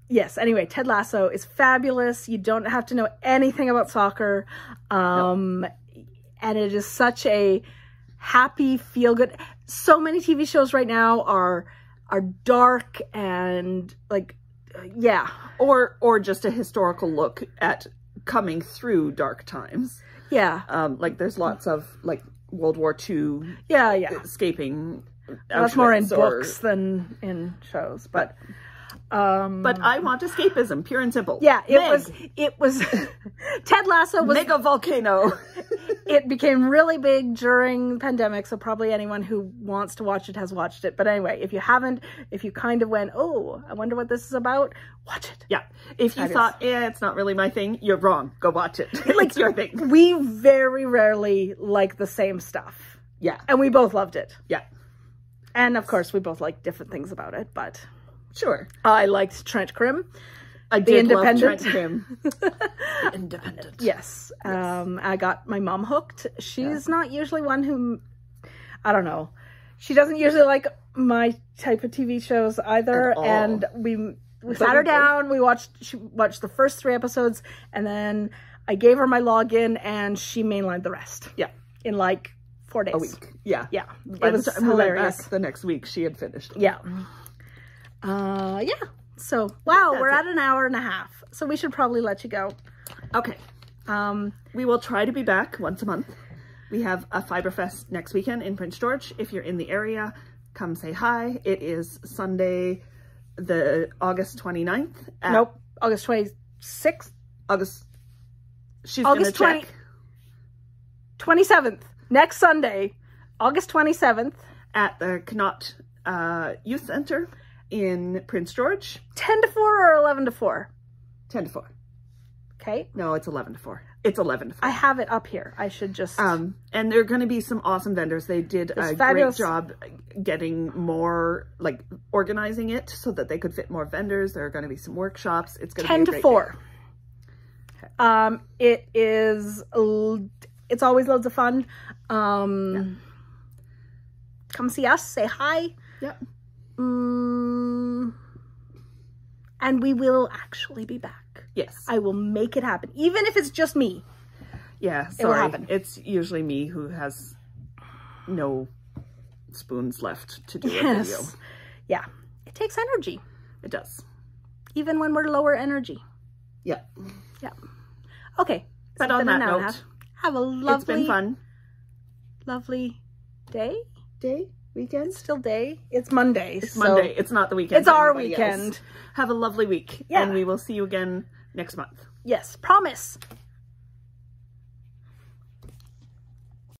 Yes. Anyway, Ted Lasso is fabulous. You don't have to know anything about soccer. And it is such a happy, feel good. So many TV shows right now are dark and like, yeah. Or just a historical look at coming through dark times. Yeah. Like there's lots of like World War II. Yeah. Escaping. That's more in books than in shows, but I want escapism, pure and simple. Yeah, it was Ted Lasso was mega volcano. It became really big during the pandemic, so probably anyone who wants to watch it has watched it. But anyway, if you haven't, if you kind of went, oh, I wonder what this is about, watch it. Yeah. If you thought, it's not really my thing, you're wrong. Go watch it. It's your thing. We very rarely like the same stuff. Yeah. And we both loved it. Yeah. And of course, we both like different things about it, but sure. I liked Trent Crimm. I did love Trent Crimm. The Independent. Yes. I got my mom hooked. She's not usually one who, I don't know. She doesn't usually like my type of TV shows either. And we sat her down. She watched the first 3 episodes, and then I gave her my login, and she mainlined the rest. Yeah. In like 4 days. A week. Yeah. Yeah. By the time we went back the next week, she had finished. Yeah. Yeah. So, wow, we're at an hour and a half. So we should probably let you go. Okay. We will try to be back once a month. We have a Fiberfest next weekend in Prince George. If you're in the area, come say hi. It is Sunday, the August 29th. Nope. August 26th. She's going to check. 27th. Next Sunday, August 27th. At the Connaught Youth Center in Prince George. 10 to 4 or 11 to 4? 10 to 4. Okay. No, it's 11 to 4. It's 11 to 4. I have it up here. I should just... And there are going to be some awesome vendors. They did a great job getting more, like, organizing it so that they could fit more vendors. There are going to be some workshops. It's going to be a great 10 to 4. It is... It's always loads of fun. Come see us. Say hi. Yep. And we will actually be back. Yes. I will make it happen. Even if it's just me. Yeah, sorry. It will happen. It's usually me who has no spoons left to do a video. Yeah. It takes energy. It does. Even when we're lower energy. Yeah. Yeah. Okay. But on that note, have a lovely... It's been fun. Lovely day? Weekend? It's still day. It's Monday. It's Monday. It's not the weekend. It's our weekend. Have a lovely week. Yeah. And we will see you again next month. Yes. Promise.